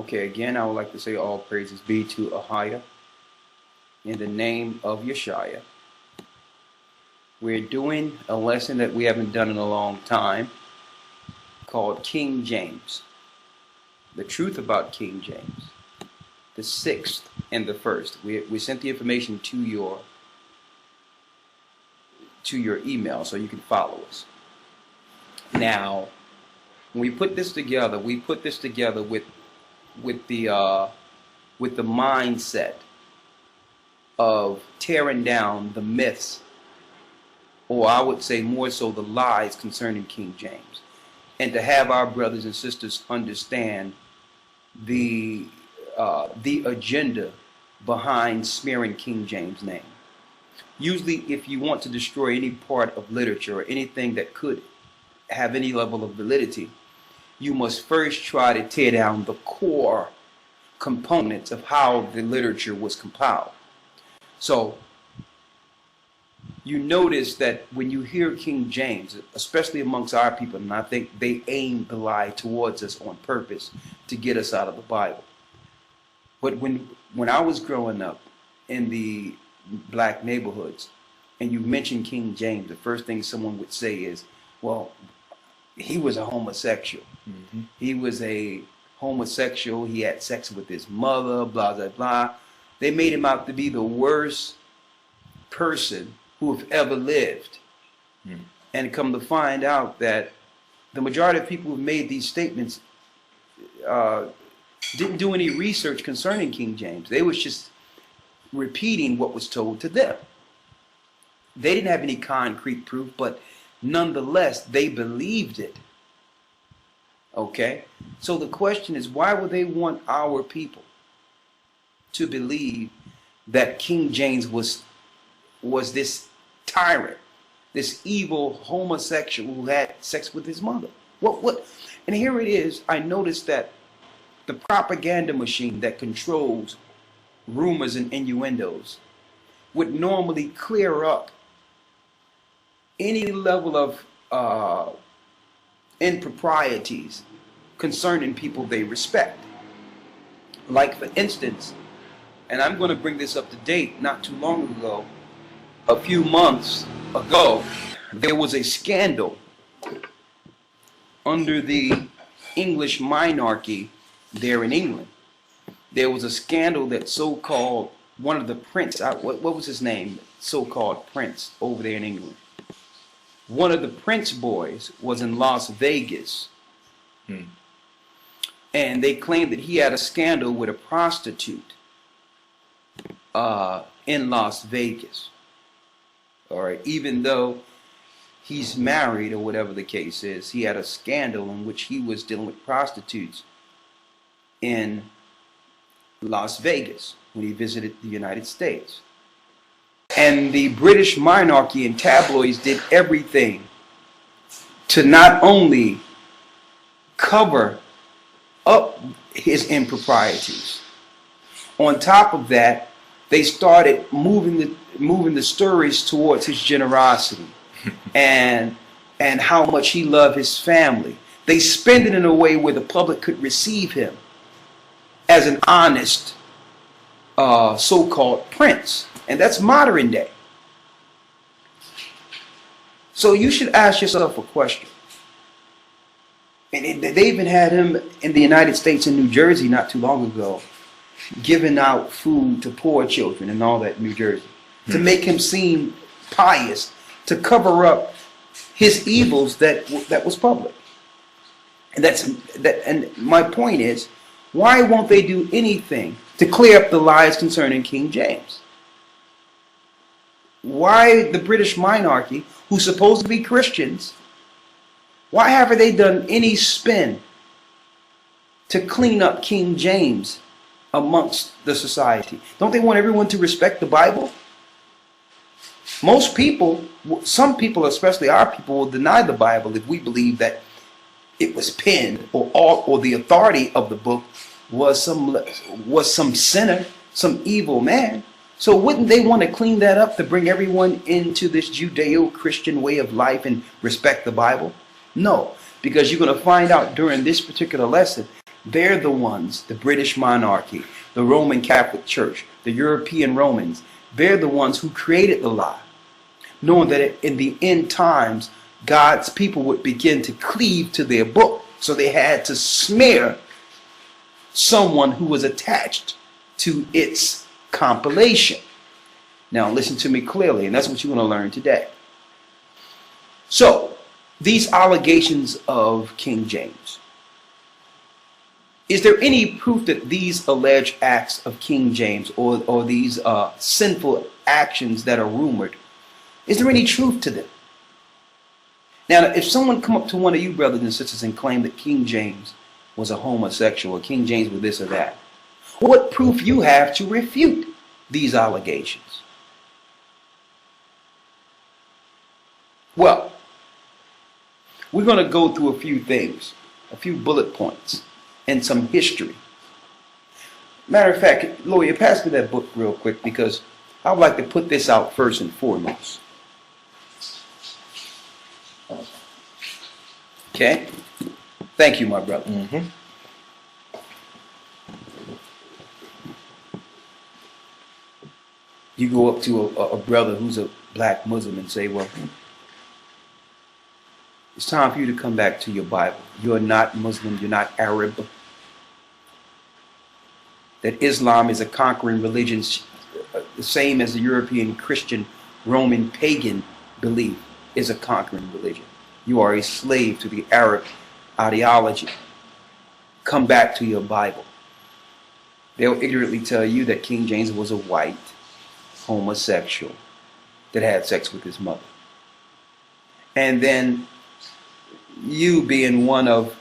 Okay, again, I would like to say all praises be to Ahia in the name of Yeshaya. We're doing a lesson that we haven't done in a long time called King James. The truth about King James. The sixth and the first. We sent the information to your email so you can follow us. Now, when we put this together, with the mindset of tearing down the myths, or I would say more so the lies concerning King James, and to have our brothers and sisters understand the agenda behind smearing King James' name. Usually, if you want to destroy any part of literature or anything that could have any level of validity, you must first try to tear down the core components of how the literature was compiled. So, you notice that when you hear King James, especially amongst our people, and I think they aim the lie towards us on purpose to get us out of the Bible. But when I was growing up in the black neighborhoods, and you mention King James, the first thing someone would say is, well, he was a homosexual. Mm-hmm. He was a homosexual. He had sex with his mother, blah, blah, blah. They made him out to be the worst person who have ever lived. Mm. And come to find out that the majority of people who made these statements didn't do any research concerning King James. They was just repeating what was told to them. They didn't have any concrete proof, but nonetheless, they believed it. Okay? So the question is, why would they want our people to believe that King James was this tyrant, this evil homosexual who had sex with his mother? What? And here it is. I noticed that the propaganda machine that controls rumors and innuendos would normally clear up any level of improprieties concerning people they respect. Like, for instance, and I'm going to bring this up to date, not too long ago, a few months ago, there was a scandal under the English monarchy there in England. There was a scandal that so-called one of the prince, what was his name? So-called prince over there in England. One of the Prince boys was in Las Vegas. And they claimed that he had a scandal with a prostitute in Las Vegas. All right, even though he's married or whatever the case is, he had a scandal in which he was dealing with prostitutes in Las Vegas when he visited the United States. And the British monarchy and tabloids did everything to not only cover up his improprieties. On top of that, they started moving the stories towards his generosity and how much he loved his family. They spend it in a way where the public could receive him as an honest so-called prince. And that's modern day. So you should ask yourself a question. And they even had him in the United States in New Jersey not too long ago, giving out food to poor children and all that in New Jersey, to make him seem pious, to cover up his evils that was public. And my point is, why won't they do anything to clear up the lies concerning King James? Why the British monarchy, who's supposed to be Christians, why haven't they done any spin to clean up King James amongst the society? Don't they want everyone to respect the Bible? Most people, some people, especially our people, will deny the Bible if we believe that it was penned or the authority of the book was some sinner, some evil man. So wouldn't they want to clean that up to bring everyone into this Judeo-Christian way of life and respect the Bible? No, because you're going to find out during this particular lesson They're the ones, the British monarchy, the Roman Catholic Church, the European Romans, they're the ones who created the lie, knowing that in the end times, God's people would begin to cleave to their book. So they had to smear someone who was attached to its compilation. Now listen to me clearly, and that's what you're going to learn today. So, these allegations of King James. Is there any proof that these alleged acts of King James or these sinful actions that are rumored, is there any truth to them? Now, if someone come up to one of you brothers and sisters and claim that King James was a homosexual, or King James was this or that, what proof you have to refute these allegations? Well, we're going to go through a few things, a few bullet points, and some history. Matter of fact, lawyer, pass me that book real quick, because I would like to put this out first and foremost. Okay? Thank you, my brother. Mm-hmm. You go up to a brother who's a black Muslim and say, well, it's time for you to come back to your Bible. You're not Muslim, you're not Arab. That Islam is a conquering religion, the same as the European Christian, Roman, pagan belief is a conquering religion. You are a slave to the Arab ideology. Come back to your Bible. They'll ignorantly tell you that King James was a white homosexual that had sex with his mother. And then you, being one of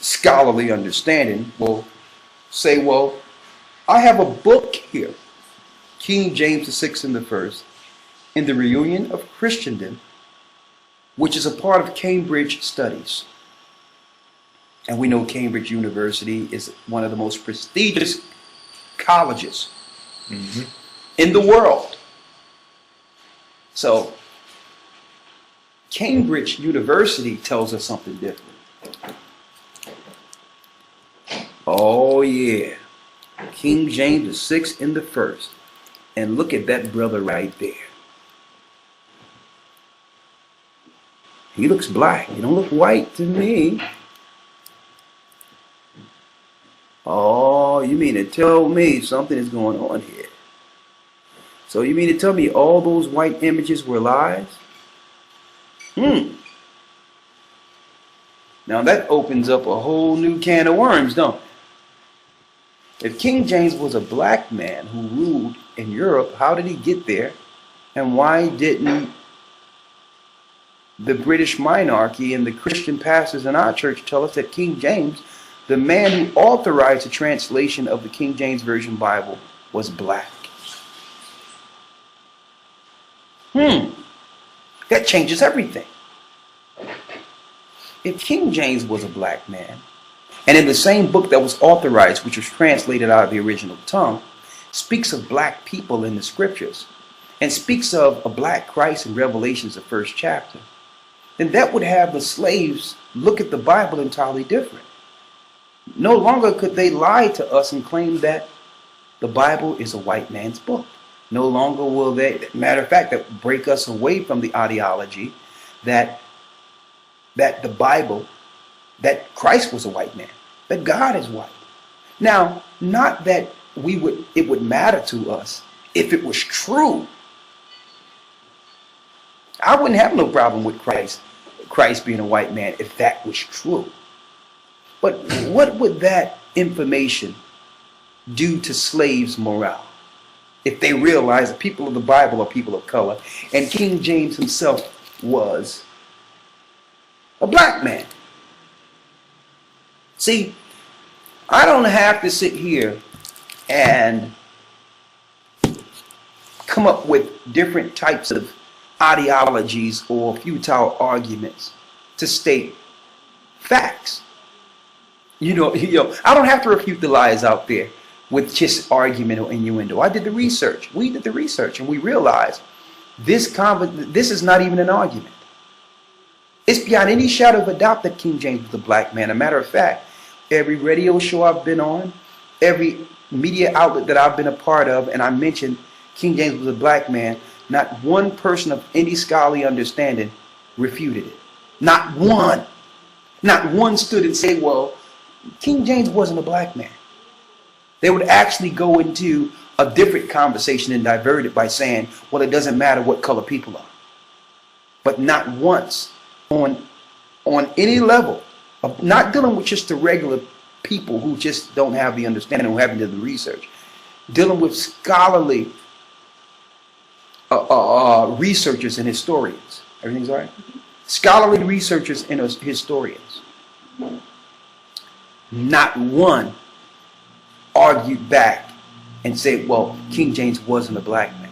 scholarly understanding, will say, well, I have a book here, King James VI and the First, in the Reunion of Christendom, which is a part of Cambridge Studies. And we know Cambridge University is one of the most prestigious colleges in the world. So, Cambridge University tells us something different. Oh yeah, King James VI and the First. And look at that brother right there. He looks black. He don't look white to me. Oh, you mean to tell me something is going on here? So you mean to tell me all those white images were lies? Now that opens up a whole new can of worms, don't it? If King James was a black man who ruled in Europe, how did he get there? And why didn't the British monarchy and the Christian pastors in our church tell us that King James, the man who authorized the translation of the King James Version Bible, was black? That changes everything. If King James was a black man, and in the same book that was authorized, which was translated out of the original tongue, speaks of black people in the scriptures, and speaks of a black Christ in Revelations, the first chapter, then that would have the slaves look at the Bible entirely different. No longer could they lie to us and claim that the Bible is a white man's book. No longer will they, matter of fact, that break us away from the ideology that the Bible, that Christ was a white man, that God is white. Now, not that it would matter to us if it was true. I wouldn't have no problem with Christ being a white man if that was true. But what would that information do to slaves' morale if they realized that people of the Bible are people of color and King James himself was a black man? See, I don't have to sit here and come up with different types of ideologies or futile arguments to state facts. You know, I don't have to refute the lies out there with just argument or innuendo. I did the research. We did the research, and we realized this is not even an argument. It's beyond any shadow of a doubt that King James was a black man. As a matter of fact, every radio show I've been on, every media outlet that I've been a part of, and I mentioned King James was a black man, not one person of any scholarly understanding refuted it. Not one. Not one stood and said, well, King James wasn't a black man. They would actually go into a different conversation and divert it by saying, well, it doesn't matter what color people are. But not once on any level of not dealing with just the regular people who just don't have the understanding, who haven't done the research, dealing with scholarly researchers and historians. Everything's all right? Scholarly researchers and historians. Not one argued back and said, well, King James wasn't a black man.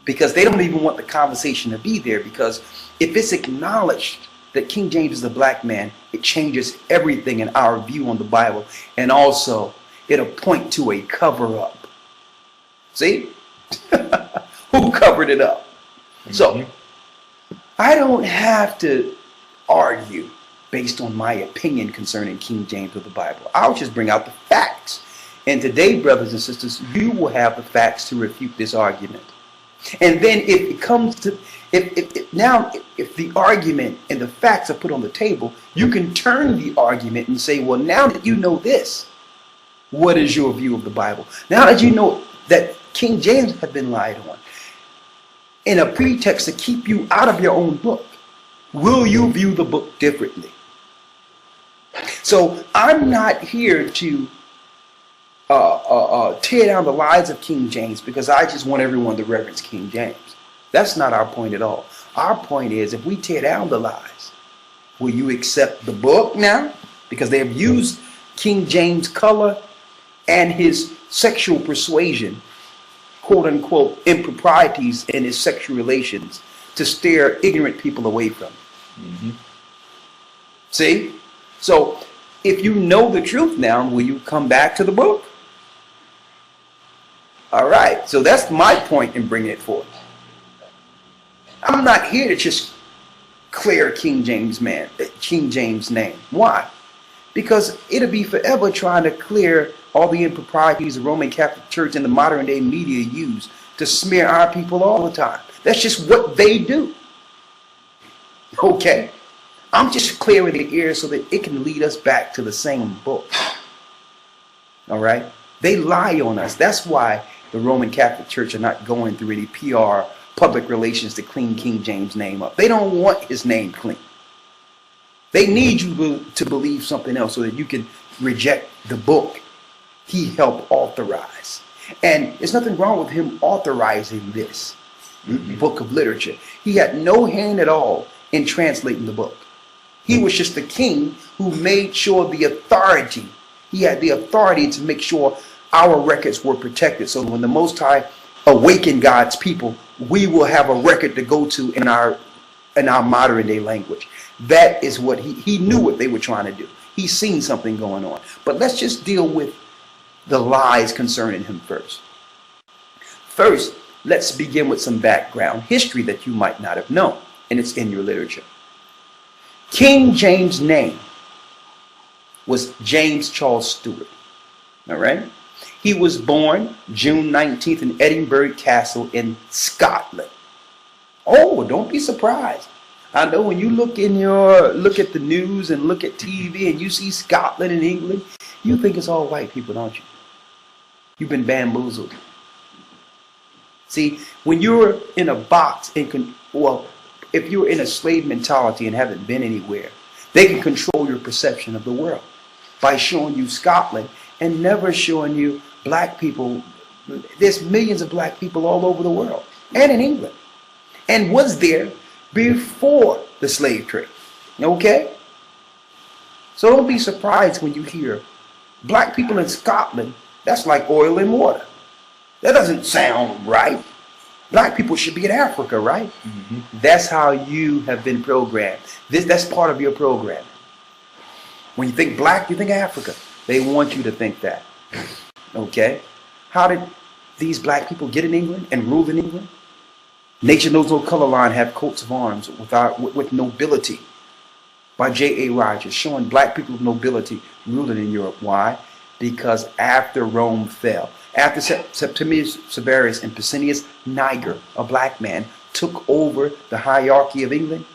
Because they don't even want the conversation to be there, because if it's acknowledged that King James is a black man, it changes everything in our view on the Bible, and also it'll point to a cover-up. See? Who covered it up? So, I don't have to argue based on my opinion concerning King James of the Bible. I'll just bring out the facts. And today, brothers and sisters, you will have the facts to refute this argument. And then if it comes to, if the argument and the facts are put on the table, you can turn the argument and say, well, now that you know this, what is your view of the Bible? Now that you know that King James had been lied on, in a pretext to keep you out of your own book, will you view the book differently? So I'm not here to tear down the lies of King James because I just want everyone to reverence King James. That's not our point at all. Our point is, if we tear down the lies, will you accept the book now? Because they have used King James' color and his sexual persuasion, quote unquote, improprieties in his sexual relations to steer ignorant people away from it. See? So if you know the truth now, will you come back to the book? All right. So that's my point in bringing it forth. I'm not here to just clear King James name. Why? Because it'll be forever trying to clear all the improprieties the Roman Catholic Church and the modern day media use to smear our people all the time. That's just what they do. Okay? I'm just clearing the air so that it can lead us back to the same book. All right? They lie on us. That's why the Roman Catholic Church are not going through any PR, public relations to clean King James' name up. They don't want his name clean. They need you to believe something else so that you can reject the book he helped authorize. And there's nothing wrong with him authorizing this book of literature. He had no hand at all in translating the book. He was just the king who made sure the authority, he had the authority to make sure our records were protected. So when the Most High awakened God's people, we will have a record to go to in our modern day language. That is what he knew what they were trying to do. He's seen something going on. But let's just deal with the lies concerning him first. First, let's begin with some background history that you might not have known, and it's in your literature. King James' name was James Charles Stewart. All right? He was born June 19th in Edinburgh Castle in Scotland. Oh, don't be surprised. I know when you look at the news and look at TV and you see Scotland and England, you think it's all white people, don't you? You've been bamboozled. See, when you're in a box, if you're in a slave mentality and haven't been anywhere, they can control your perception of the world by showing you Scotland and never showing you black people. There's millions of black people all over the world and in England, and was there before the slave trade. Okay? So don't be surprised when you hear black people in Scotland. That's like oil and water. That doesn't sound right. Black people should be in Africa, right? That's how you have been programmed. That's part of your program. When you think black, you think Africa. They want you to think that. Okay? How did these black people get in England and rule in England? Nature knows no color line, have coats of arms with nobility. by J.A. Rogers, showing black people of nobility ruling in Europe. Why? Because after Rome fell, after Septimius Severus and Pescennius Niger, a black man, took over the hierarchy of England,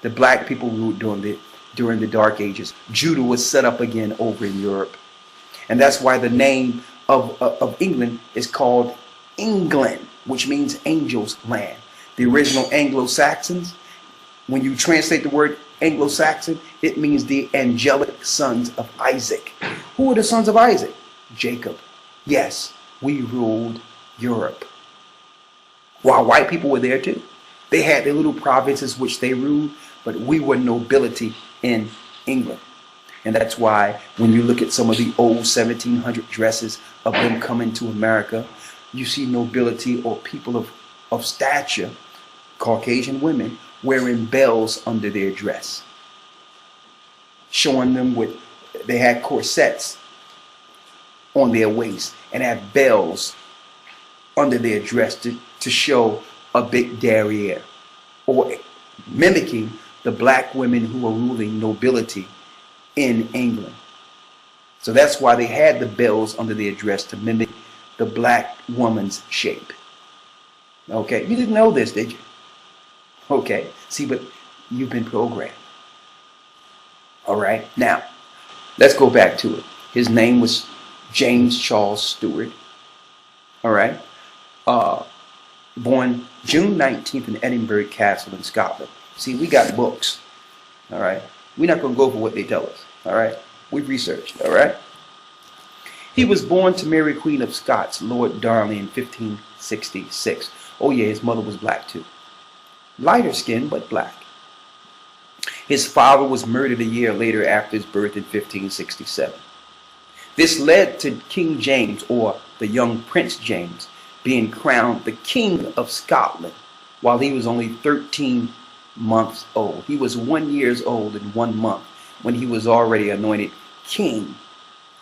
the black people ruled during the Dark Ages. Judah was set up again over in Europe. And that's why the name of England is called England, which means angel's land. The original Anglo-Saxons, when you translate the word Anglo-Saxon, it means the angelic sons of Isaac. Who are the sons of Isaac? Jacob. Yes, we ruled Europe. While white people were there too. They had their little provinces which they ruled, but we were nobility in England. And that's why when you look at some of the old 1700 dresses of them coming to America, you see nobility or people of stature, Caucasian women, wearing bells under their dress. Showing them they had corsets on their waist and had bells under their dress to show a big derriere, or mimicking the black women who were ruling nobility in England. So that's why they had the bells under their dress, to mimic the black woman's shape. Okay, you didn't know this, did you? Okay, see, but you've been programmed. All right, now let's go back to it. His name was James Charles Stewart. All right, born June 19th in Edinburgh Castle in Scotland. See, we got books. All right, we're not going to go for what they tell us. All right, we've researched. All right. He was born to Mary Queen of Scots, Lord Darnley, in 1566. Oh yeah, his mother was black too. Lighter skin, but black. His father was murdered a year later after his birth in 1567. This led to King James, or the young Prince James, being crowned the King of Scotland while he was only 13 months old. He was 1 year old and 1 month when he was already anointed king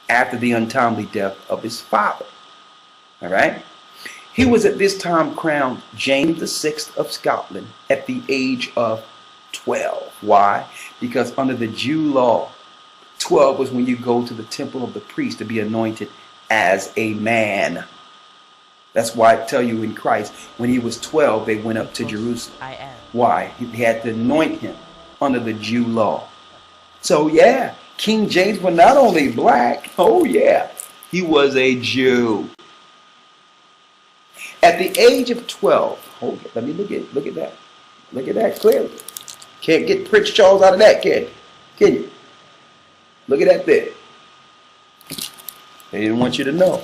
after the untimely death of his father. All right? He was at this time crowned James VI of Scotland at the age of 12. Why? Because under the Jew law, 12 was when you go to the temple of the priest to be anointed as a man. That's why I tell you, in Christ, when he was 12, they went up to Jerusalem. Why? He had to anoint him under the Jew law. So yeah, King James was not only black, oh yeah, he was a Jew. At the age of 12, hold it, let me look at that. Look at that clearly. Can't get Prince Charles out of that, can you? Look at that there. They didn't want you to know.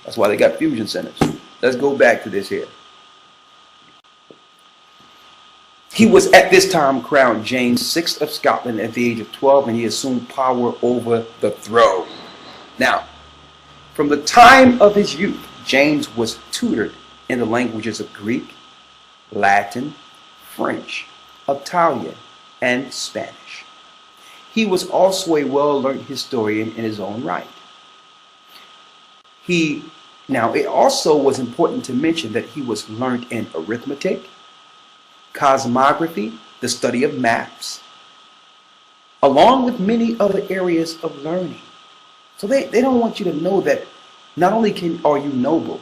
That's why they got fusion centers. Let's go back to this here. He was at this time crowned James VI of Scotland at the age of 12, and he assumed power over the throne. Now, from the time of his youth, James was tutored in the languages of Greek, Latin, French, Italian, and Spanish. He was also a well-learned historian in his own right. Now, it also was important to mention that he was learned in arithmetic, cosmography, the study of maps, along with many other areas of learning. So they don't want you to know that not only are you noble,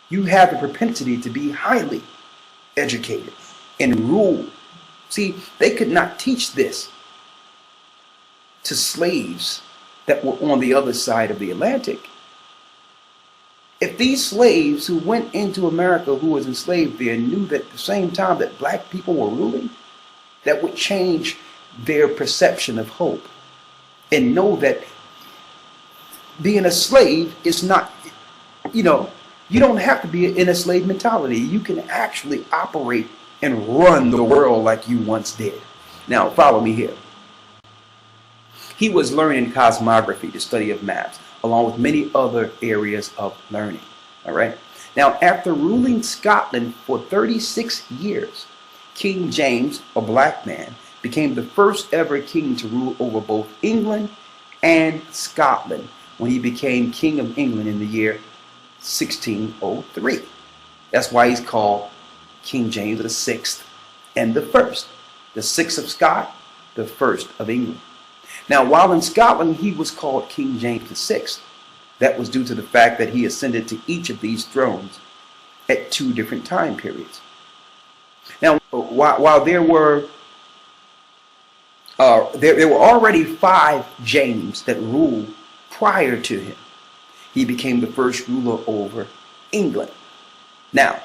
you have the propensity to be highly educated and rule. See, they could not teach this to slaves that were on the other side of the Atlantic. If these slaves who went into America, who was enslaved there, knew that at the same time that black people were ruling, that would change their perception of hope. And know that being a slave is not, you don't have to be in a slave mentality. You can actually operate and run the world like you once did. Now, follow me here. He was learning cosmography, the study of maps, along with many other areas of learning. All right. Now, after ruling Scotland for 36 years, King James, a black man, became the first ever king to rule over both England and Scotland when he became King of England in the year 1603. That's why he's called King James the Sixth and the First. The Sixth of Scott the first of England. Now, while in Scotland, he was called King James VI. That was due to the fact that he ascended to each of these thrones at two different time periods. Now, while there were already 5 James that ruled prior to him, he became the first ruler over England. Now,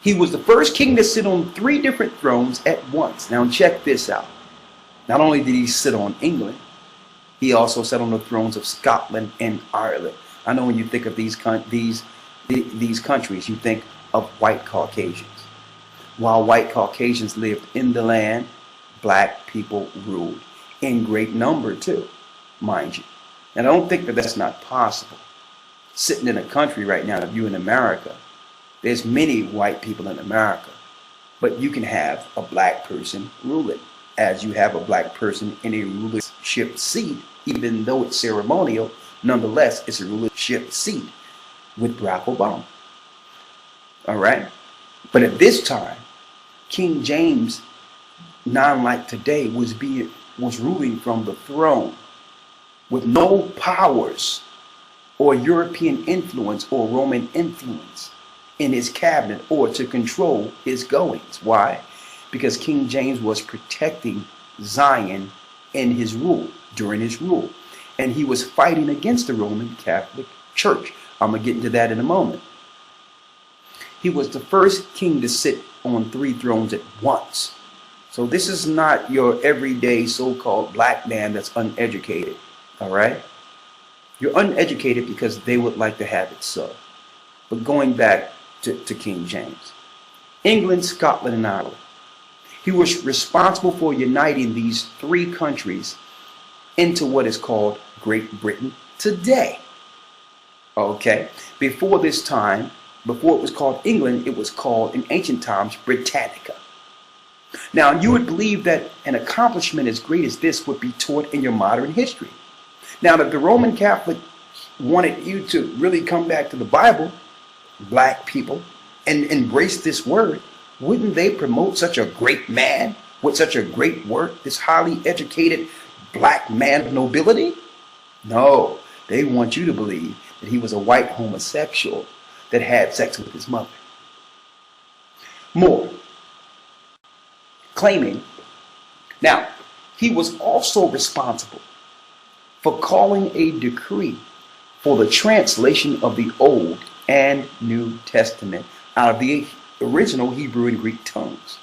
he was the first king to sit on 3 different thrones at once. Now, check this out. Not only did he sit on England, he also sat on the thrones of Scotland and Ireland. I know when you think of these countries, you think of white Caucasians. While white Caucasians lived in the land, black people ruled in great number too, mind you. And I don't think that that's not possible. Sitting in a country right now, if you're in America, there's many white people in America, but you can have a black person ruling, as you have a black person in a rulership seat, even though it's ceremonial. Nonetheless, it's a rulership seat with Barack Obama. All right? But at this time, King James, not like today, was ruling from the throne with no powers or European influence or Roman influence in his cabinet or to control his goings. Why? Because King James was protecting Zion in his rule, during his rule. And he was fighting against the Roman Catholic Church. I'm going to get into that in a moment. He was the first king to sit on 3 thrones at once. So this is not your everyday so-called black man that's uneducated. All right? You're uneducated because they would like to have it so. But going back to King James. England, Scotland, and Ireland. He was responsible for uniting these 3 countries into what is called Great Britain today. Okay? Before this time, before it was called England, it was called, in ancient times, Britannica. Now, you would believe that an accomplishment as great as this would be taught in your modern history. Now, if the Roman Catholic wanted you to really come back to the Bible, black people, and embrace this word, wouldn't they promote such a great man with such a great work, this highly educated black man of nobility? No, they want you to believe that he was a white homosexual that had sex with his mother. More, claiming, now, he was also responsible for calling a decree for the translation of the Old and New Testament out of the original Hebrew and Greek tongues.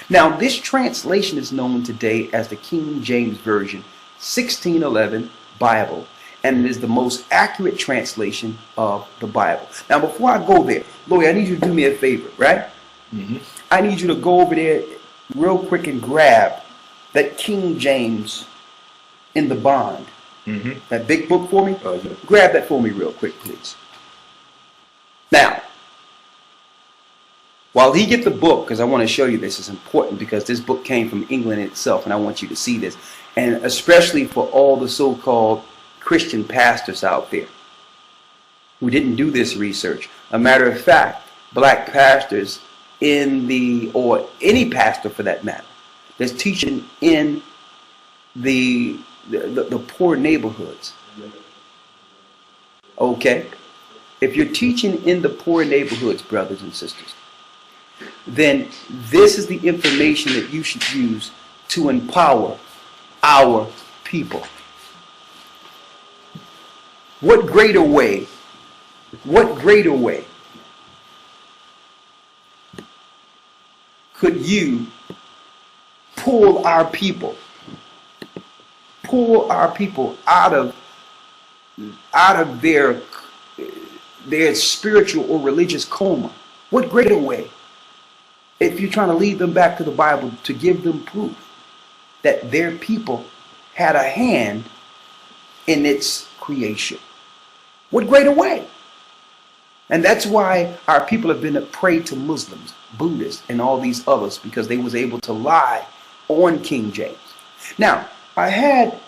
Now, this translation is known today as the King James Version 1611 Bible, and it is the most accurate translation of the Bible. Now, before I go there, Lloyd, I need you to do me a favor, right? Mm-hmm. I need you to go over there real quick and grab that King James in the bond. Mm-hmm. That big book for me? Yeah. Grab that for me real quick, please. Now, while he gets the book, because I want to show you this is important, because this book came from England itself, and I want you to see this, and especially for all the so-called Christian pastors out there who didn't do this research. A matter of fact, black pastors or any pastor for that matter, that's teaching in the poor neighborhoods. Okay? If you're teaching in the poor neighborhoods, brothers and sisters, then this is the information that you should use to empower our people. What greater way could you pull our people out of their spiritual or religious coma? What greater way, if you're trying to lead them back to the Bible, to give them proof that their people had a hand in its creation? What greater way? And that's why our people have been a prey to Muslims, Buddhists, and all these others, because they was able to lie on King James. Now, I had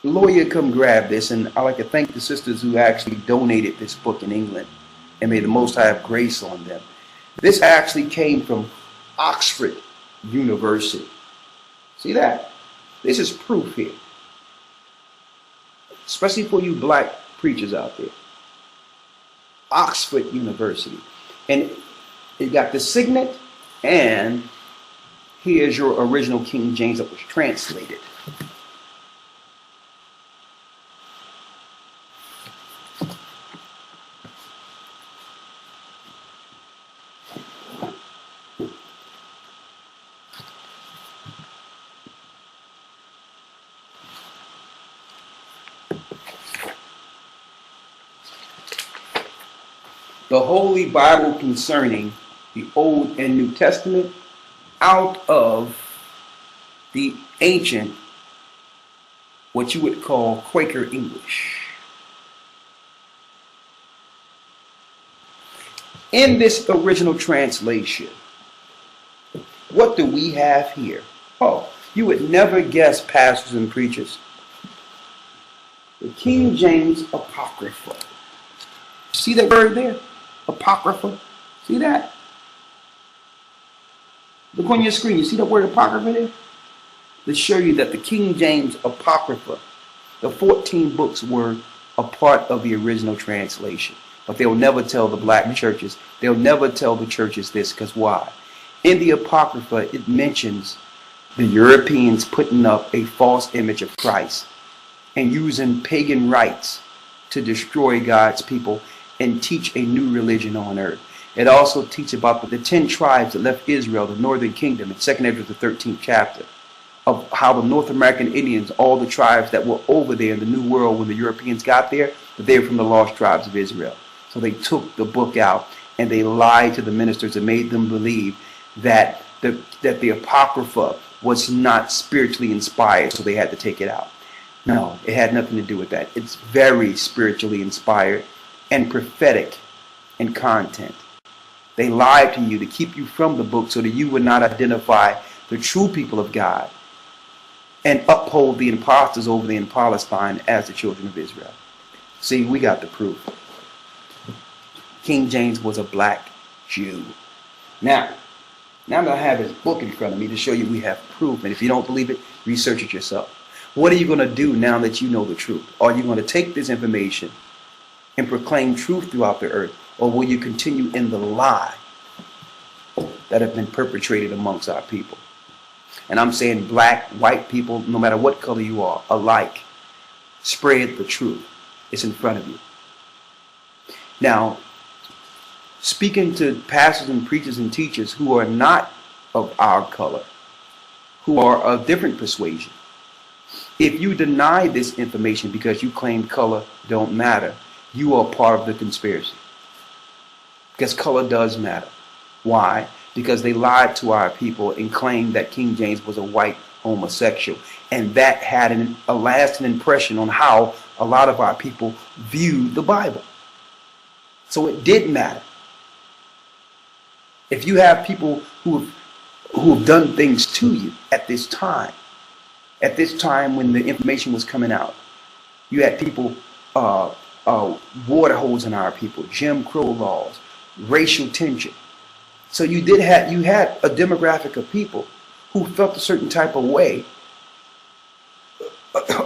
a lawyer come grab this, and I'd like to thank the sisters who actually donated this book in England, and may the Most High have grace on them. This actually came from Oxford University. See that? This is proof here. Especially for you black preachers out there. Oxford University. And it got the signet, and here's your original King James that was translated. The Holy Bible concerning the Old and New Testament out of the ancient, what you would call Quaker English. In this original translation, what do we have here? Oh, you would never guess, pastors and preachers. The King James Apocrypha. See that word there? Apocrypha. See that? Look on your screen. You see the word Apocrypha there? To show you that the King James Apocrypha, the 14 books were a part of the original translation. But they'll never tell the black churches. They'll never tell the churches this, because why? In the Apocrypha, it mentions the Europeans putting up a false image of Christ and using pagan rites to destroy God's people and teach a new religion on earth. It also teaches about the 10 tribes that left Israel, the northern kingdom, in 2nd Ezra, the 13th chapter, of how the North American Indians, all the tribes that were over there in the New World when the Europeans got there, that they were from the lost tribes of Israel. So they took the book out and they lied to the ministers and made them believe that the Apocrypha was not spiritually inspired, so they had to take it out. No, it had nothing to do with that. It's very spiritually inspired and prophetic in content. They lied to you to keep you from the book so that you would not identify the true people of God and uphold the impostors over there in Palestine as the children of Israel. See, we got the proof. King James was a black Jew. Now that I have his book in front of me to show you we have proof, and if you don't believe it, research it yourself. What are you going to do now that you know the truth? Are you going to take this information and proclaim truth throughout the earth, or will you continue in the lie that have been perpetrated amongst our people? And I'm saying black, white people, no matter what color you are, alike, spread the truth. It's in front of you. Now, speaking to pastors and preachers and teachers who are not of our color, who are of different persuasion, if you deny this information because you claim color don't matter, you are part of the conspiracy. Because color does matter. Why? Because they lied to our people and claimed that King James was a white homosexual. And that had a lasting impression on how a lot of our people viewed the Bible. So it did matter. If you have people who have done things to you at this time when the information was coming out, you had people water hosing our people, Jim Crow laws, racial tension. So you had a demographic of people who felt a certain type of way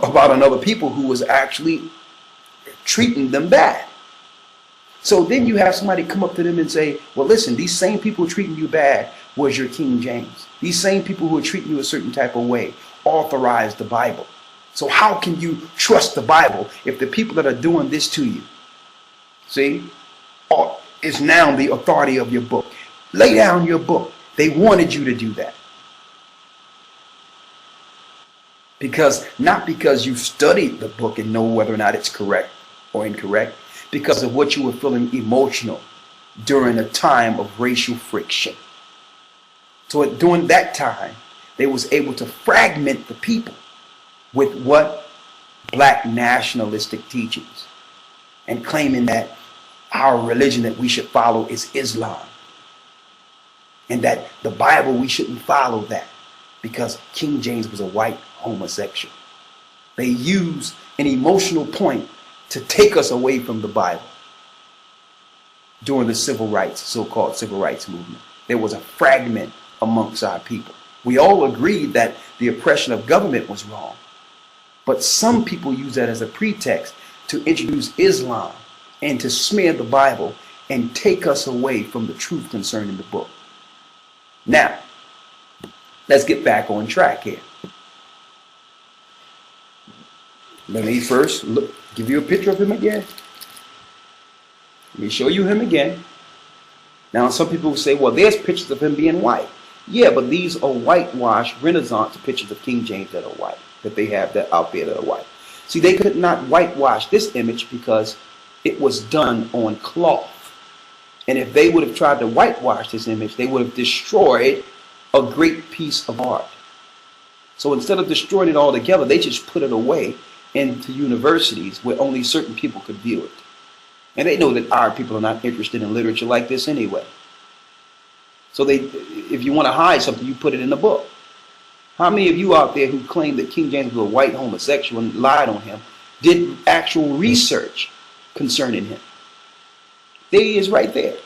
about another people who was actually treating them bad. So then you have somebody come up to them and say, well, listen, these same people treating you bad was your King James. These same people who are treating you a certain type of way authorized the Bible. So how can you trust the Bible if the people that are doing this to you, see, is now the authority of your book? Lay down your book. They wanted you to do that. Not because you studied the book and know whether or not it's correct or incorrect, because of what you were feeling emotional during a time of racial friction. So during that time, they was able to fragment the people with what? Black nationalistic teachings, and claiming that our religion that we should follow is Islam, and that the Bible, we shouldn't follow that because King James was a white homosexual. They use an emotional point to take us away from the Bible. During the civil rights, so-called civil rights movement, there was a fragment amongst our people. We all agreed that the oppression of government was wrong. But some people use that as a pretext to introduce Islam and to smear the Bible and take us away from the truth concerning the book. Now, let's get back on track here. Let me first give you a picture of him again. Let me show you him again. Now, some people will say, well, there's pictures of him being white. Yeah, but these are whitewashed Renaissance pictures of King James that are white, that they have that out there that are white. See, they could not whitewash this image because it was done on cloth. And if they would have tried to whitewash this image, they would have destroyed a great piece of art. So instead of destroying it altogether, they just put it away into universities where only certain people could view it. And they know that our people are not interested in literature like this anyway. So if you want to hide something, you put it in the book. How many of you out there who claim that King James was a white homosexual and lied on him did actual research concerning him? There he is right there.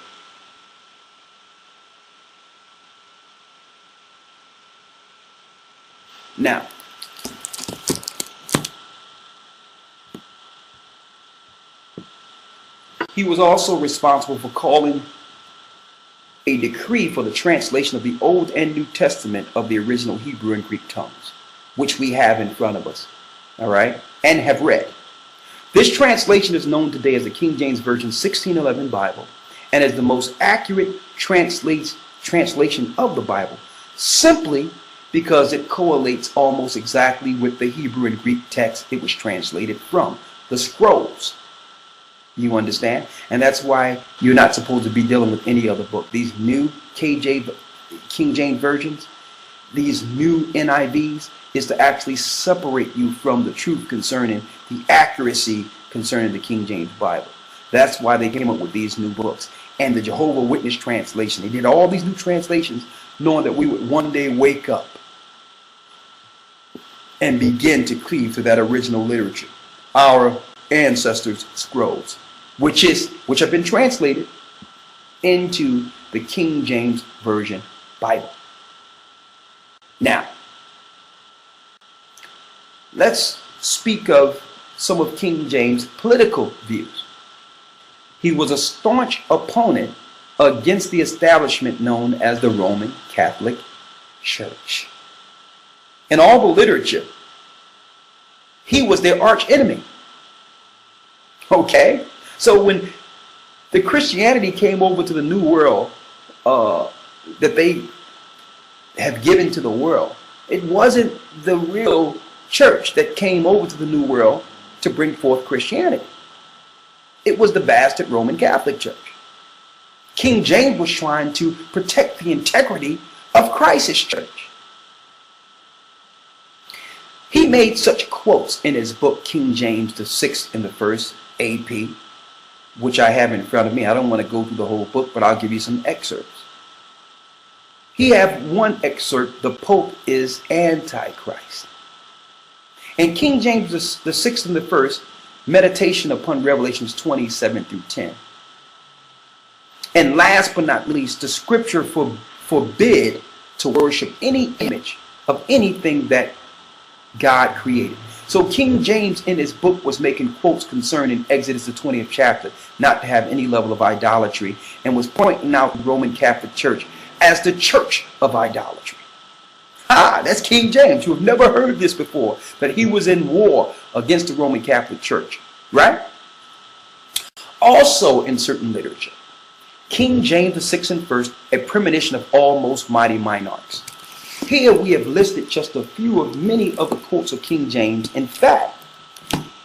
Now, he was also responsible for calling a decree for the translation of the Old and New Testament of the original Hebrew and Greek tongues, which we have in front of us, all right, and have read. This translation is known today as the King James Version 1611 Bible and as the most accurate translation of the Bible, simply because it correlates almost exactly with the Hebrew and Greek text it was translated from, the scrolls. You understand? And that's why you're not supposed to be dealing with any other book. These new King James versions, these new NIVs, is to actually separate you from the truth concerning the accuracy concerning the King James Bible. That's why they came up with these new books. And the Jehovah's Witness translation. They did all these new translations knowing that we would one day wake up and begin to cleave to that original literature, our ancestors' scrolls, which have been translated into the King James Version Bible. Now, let's speak of some of King James' political views. He was a staunch opponent against the establishment known as the Roman Catholic Church. In all the literature, he was their arch enemy. Okay? So when the Christianity came over to the New World that they have given to the world, it wasn't the real church that came over to the New World to bring forth Christianity. It was the bastard Roman Catholic Church. King James was trying to protect the integrity of Christ's church. He made such quotes in his book, King James, the 6th and the 1st AP, which I have in front of me. I don't want to go through the whole book, but I'll give you some excerpts. He have one excerpt, the Pope is Antichrist. And King James, the 6th and the 1st, meditation upon Revelations 27 through 10. And last but not least, the scripture forbid to worship any image of anything that God created. So King James in his book was making quotes concerning Exodus the 20th chapter, not to have any level of idolatry, and was pointing out the Roman Catholic Church as the church of idolatry. That's King James. You have never heard this before, that he was in war against the Roman Catholic Church, right? Also in certain literature, King James the 6th and 1st, a premonition of all most mighty monarchs. Here we have listed just a few of many of the quotes of King James. In fact,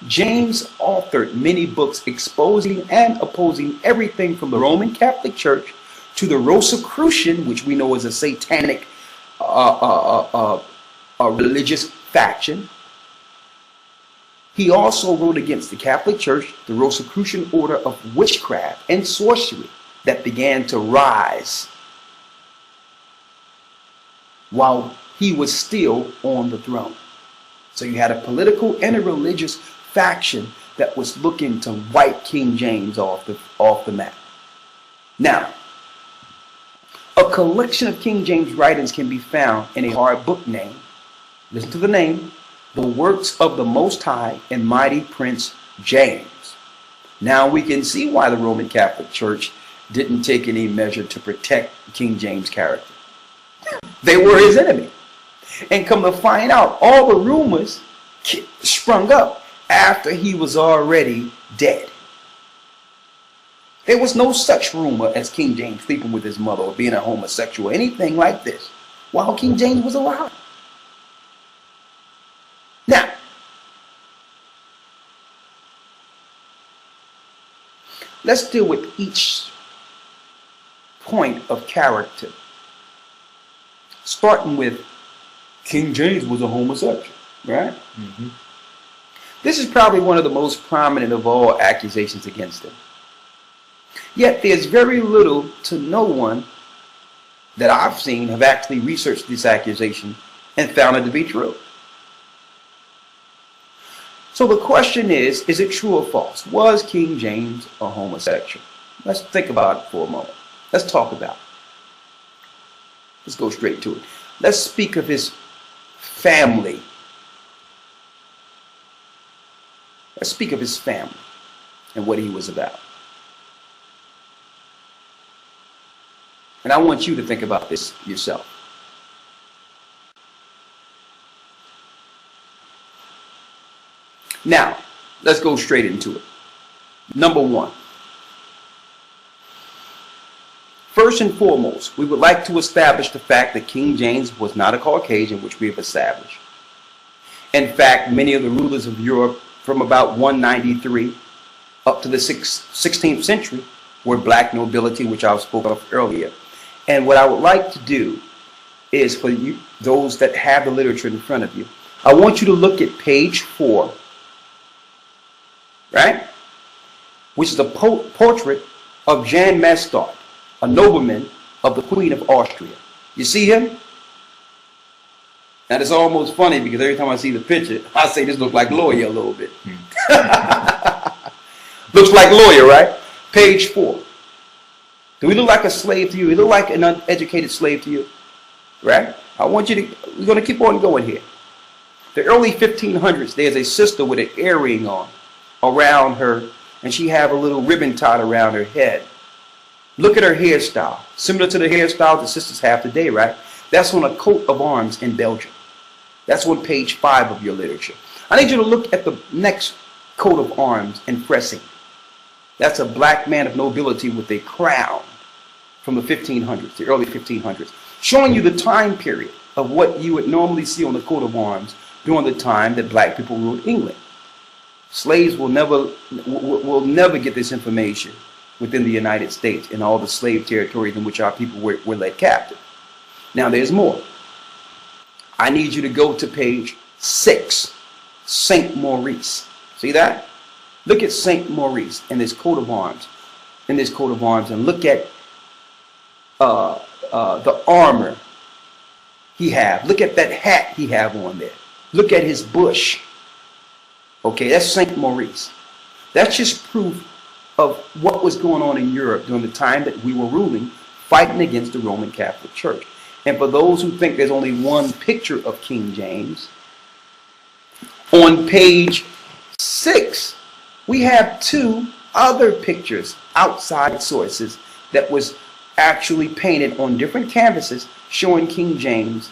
James authored many books exposing and opposing everything from the Roman Catholic Church to the Rosicrucian, which we know is a satanic religious faction. He also wrote against the Catholic Church, the Rosicrucian order of witchcraft and sorcery that began to rise while he was still on the throne. So you had a political and a religious faction that was looking to wipe King James off the map. Now, A collection of King James writings can be found in a hard book named, listen to the name, The Works of the Most High and Mighty Prince James. Now we can see why the Roman Catholic Church didn't take any measure to protect King James' character. They were his enemy. And come to find out, all the rumors sprung up after he was already dead. There was no such rumor as King James sleeping with his mother or being a homosexual or anything like this while King James was alive. Now, let's deal with each point of character, starting with King James was a homosexual, right? Mm-hmm. This is probably one of the most prominent of all accusations against him. Yet there's very little to no one that I've seen have actually researched this accusation and found it to be true. So the question is it true or false? Was King James a homosexual? Let's think about it for a moment. Let's talk about it. Let's go straight to it. Let's speak of his family. Let's speak of his family and what he was about. And I want you to think about this yourself. Now, let's go straight into it. Number one. First and foremost, we would like to establish the fact that King James was not a Caucasian, which we have established. In fact, many of the rulers of Europe from about 193 up to the 16th century were black nobility, which I spoke of earlier. And what I would like to do is for you, those that have the literature in front of you, I want you to look at page 4, right? Which is a portrait of Jan Mastaert, a nobleman of the Queen of Austria. You see him? Now it's almost funny because every time I see the picture, I say this looks like Lawyer a little bit. Looks like Lawyer, right? Page 4. Do we look like a slave to you? We look like an uneducated slave to you, right? I want you to, we're going to keep on going here. The early 1500s, there's a sister with an earring on around her, and she have a little ribbon tied around her head. Look at her hairstyle, similar to the hairstyle the sisters have today, right? That's on a coat of arms in Belgium. That's on page 5 of your literature. I need you to look at the next coat of arms in Fressing. That's a black man of nobility with a crown from the 1500s, the early 1500s, showing you the time period of what you would normally see on the coat of arms during the time that black people ruled England. Slaves will never get this information within the United States and all the slave territories in which our people were led captive. Now there's more. I need you to go to page 6, St. Maurice. See that? Look at St. Maurice in this coat of arms. And look at the armor he have. Look at that hat he have on there. Look at his bush. Okay, that's St. Maurice. That's just proof of what was going on in Europe during the time that we were ruling, fighting against the Roman Catholic Church. And for those who think there's only one picture of King James, on page 6, we have 2 other pictures outside sources that was actually painted on different canvases showing King James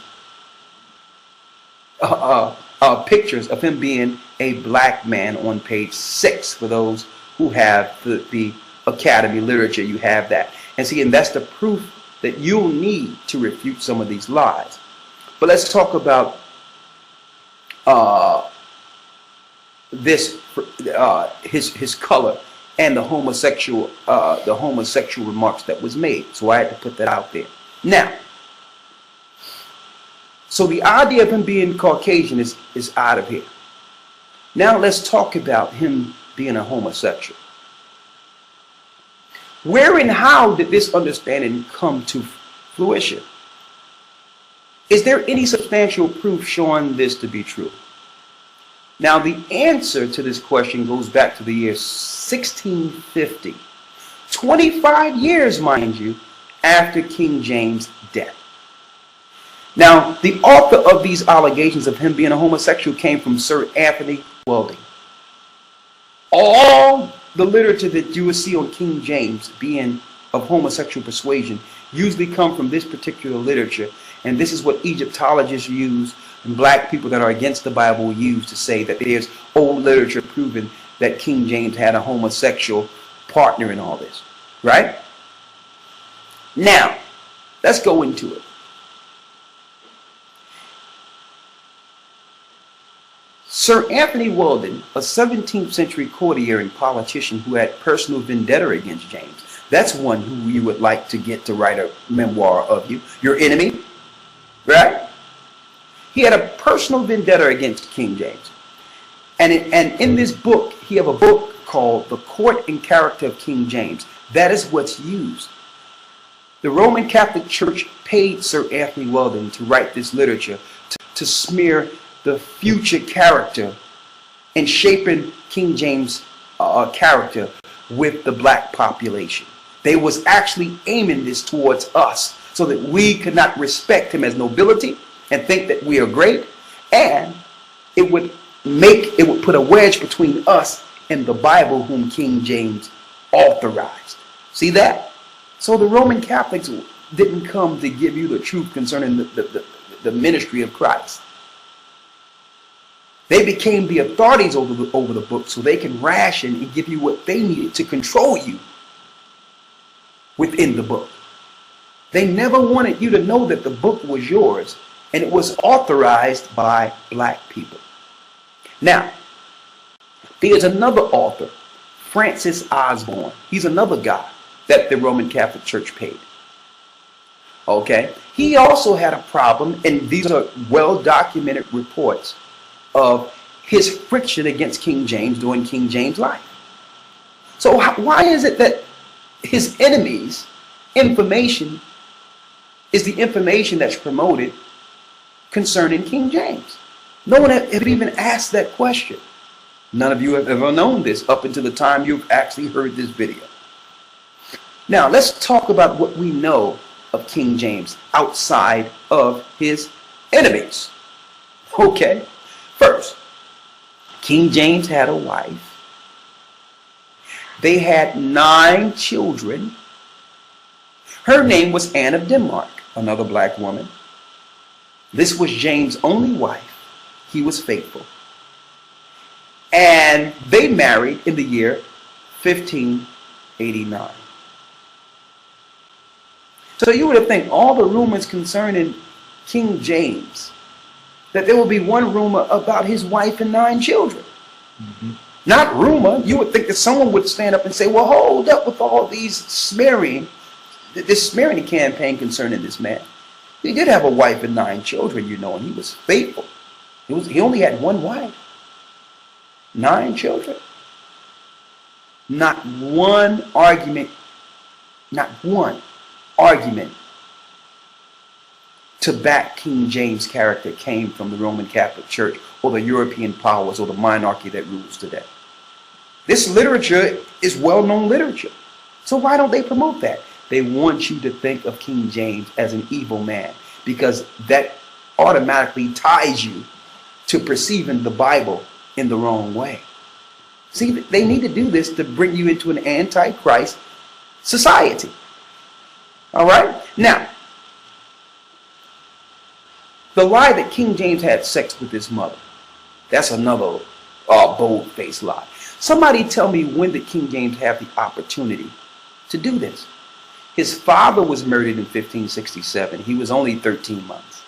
pictures of him being a black man on page 6. For those who have the Academy literature, you have that. And see, and that's the proof that you'll need to refute some of these lies. But let's talk about his color and the homosexual remarks that was made. So I had to put that out there. Now, so the idea of him being Caucasian is out of here. Now let's talk about him being a homosexual. Where and how did this understanding come to fruition? Is there any substantial proof showing this to be true? Now, the answer to this question goes back to the year 1650. 25 years, mind you, after King James' death. Now, the author of these allegations of him being a homosexual came from Sir Anthony Welding. All the literature that you will see on King James being of homosexual persuasion usually come from this particular literature, and this is what Egyptologists use and black people that are against the Bible use to say that there's old literature proving that King James had a homosexual partner in all this, right? Now, let's go into it. Sir Anthony Weldon, a 17th century courtier and politician who had personal vendetta against James. That's one who you would like to get to write a memoir of you. Your enemy, right? He had a personal vendetta against King James. And in this book, he have a book called The Court and Character of King James. That is what's used. The Roman Catholic Church paid Sir Anthony Weldon to write this literature to smear the future character and shaping King James' character with the black population. They was actually aiming this towards us so that we could not respect him as nobility and think that we are great, and it would put a wedge between us and the Bible whom King James authorized. See that? So the Roman Catholics didn't come to give you the truth concerning the ministry of Christ. They became the authorities over the book so they can ration and give you what they needed to control you within the book. They never wanted you to know that the book was yours and it was authorized by black people. Now, there's another author, Francis Osborne. He's another guy that the Roman Catholic Church paid. Okay? He also had a problem, and these are well-documented reports of his friction against King James during King James' life. So why is it that his enemies' information is the information that's promoted concerning King James? No one had even asked that question. None of you have ever known this up until the time you've actually heard this video. Now, let's talk about what we know of King James outside of his enemies. Okay? First, King James had a wife. They had 9 children. Her name was Anne of Denmark, another black woman. This was James' only wife. He was faithful. And they married in the year 1589. So you would have think all the rumors concerning King James, that there will be one rumor about his wife and 9 children. Not rumor. You would think that someone would stand up and say, well, hold up with all these smearing, this smearing campaign concerning this man. He did have a wife and 9 children, you know, and he was faithful. He only had one wife. 9 children. Not one argument to back King James' character came from the Roman Catholic Church or the European powers or the monarchy that rules today. This literature is well-known literature. So why don't they promote that? They want you to think of King James as an evil man, because that automatically ties you to perceiving the Bible in the wrong way. See, they need to do this to bring you into an anti-Christ society. All right? Now, the lie that King James had sex with his mother, that's another bold-faced lie. Somebody tell me, when did King James have the opportunity to do this? His father was murdered in 1567. He was only 13 months.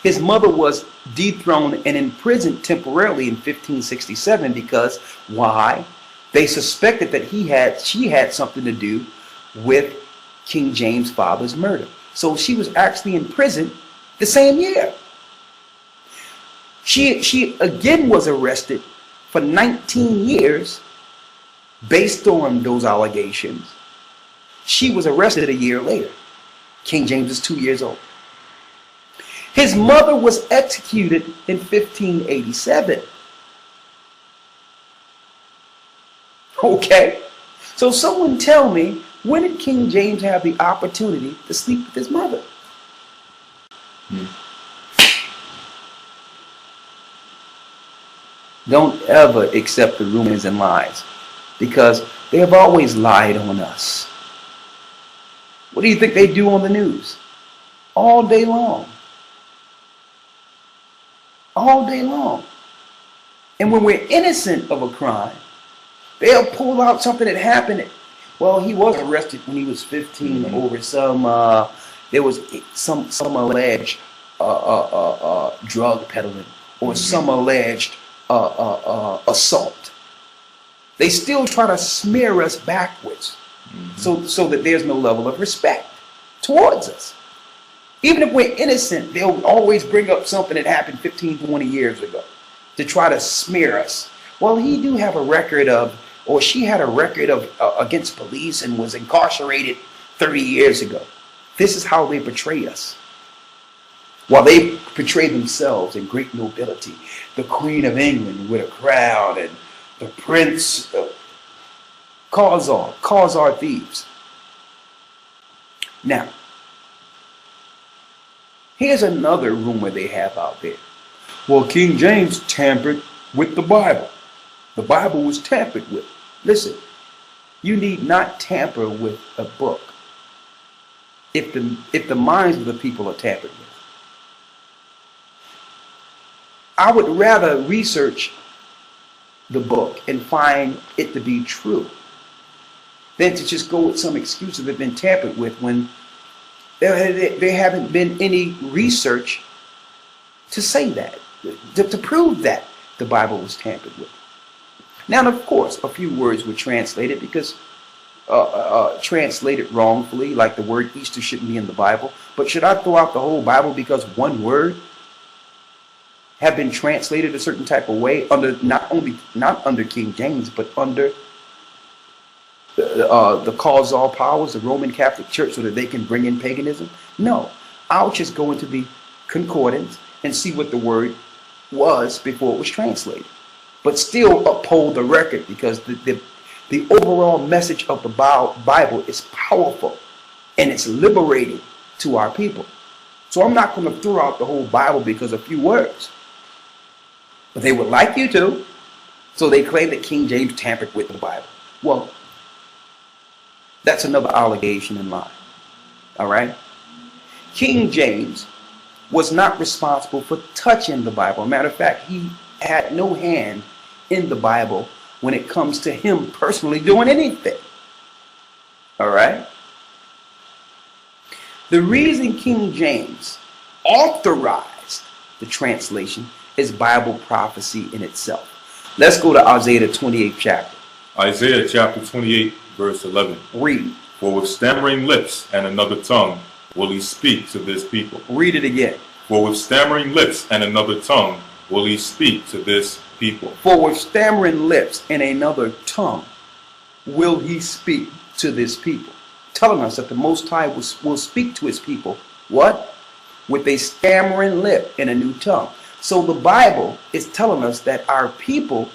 His mother was dethroned and imprisoned temporarily in 1567 because, why? They suspected that she had something to do with King James' father's murder. So she was actually in prison the same year. She again was arrested for 19 years based on those allegations. She was arrested a year later. King James is 2 years old. His mother was executed in 1587. Okay? So someone tell me When did King James have the opportunity to sleep with his mother? Don't ever accept the rumors and lies, because they have always lied on us. What do you think they do on the news? All day long. All day long. And when we're innocent of a crime, they'll pull out something that happened. Well, he was arrested when he was 15 over there was some alleged drug peddling or some alleged assault. They still try to smear us backwards, so that there's no level of respect towards us. Even if we're innocent, they'll always bring up something that happened 15, 20 years ago to try to smear us. Well, he do have a record of, or she had a record of against police and was incarcerated 30 years ago. This is how they portray us. While they portray themselves in great nobility, the Queen of England with a crown and the Prince, cause are thieves. Now, here's another rumor they have out there. Well, King James tampered with the Bible. The Bible was tampered with. Listen, you need not tamper with a book if the minds of the people are tampered with. I would rather research the book and find it to be true than to just go with some excuse that have been tampered with when there haven't been any research to say that, to prove that the Bible was tampered with. Now, of course, a few words were translated because translated wrongfully, like the word Easter shouldn't be in the Bible. But should I throw out the whole Bible because one word have been translated a certain type of way under not under King James, but under the cause all powers, the Roman Catholic Church, so that they can bring in paganism? No, I'll just go into the concordance and see what the word was before it was translated, but still uphold the record, because the overall message of the Bible is powerful and it's liberating to our people. So I'm not going to throw out the whole Bible because of a few words. But they would like you to. So they claim that King James tampered with the Bible. Well, that's another allegation and lie. All right? King James was not responsible for touching the Bible. Matter of fact, he had no hand in the Bible when it comes to him personally doing anything. All right? The reason King James authorized the translation is Bible prophecy in itself. Let's go to Isaiah the 28th chapter. Isaiah chapter 28, verse 11. Read. For with stammering lips and another tongue will he speak to this people. Read it again. For with stammering lips and another tongue will he speak to this people. For with stammering lips and another tongue will he speak to this people. Telling us that the Most High will speak to his people. What? With a stammering lip and a new tongue. So the Bible is telling us that our people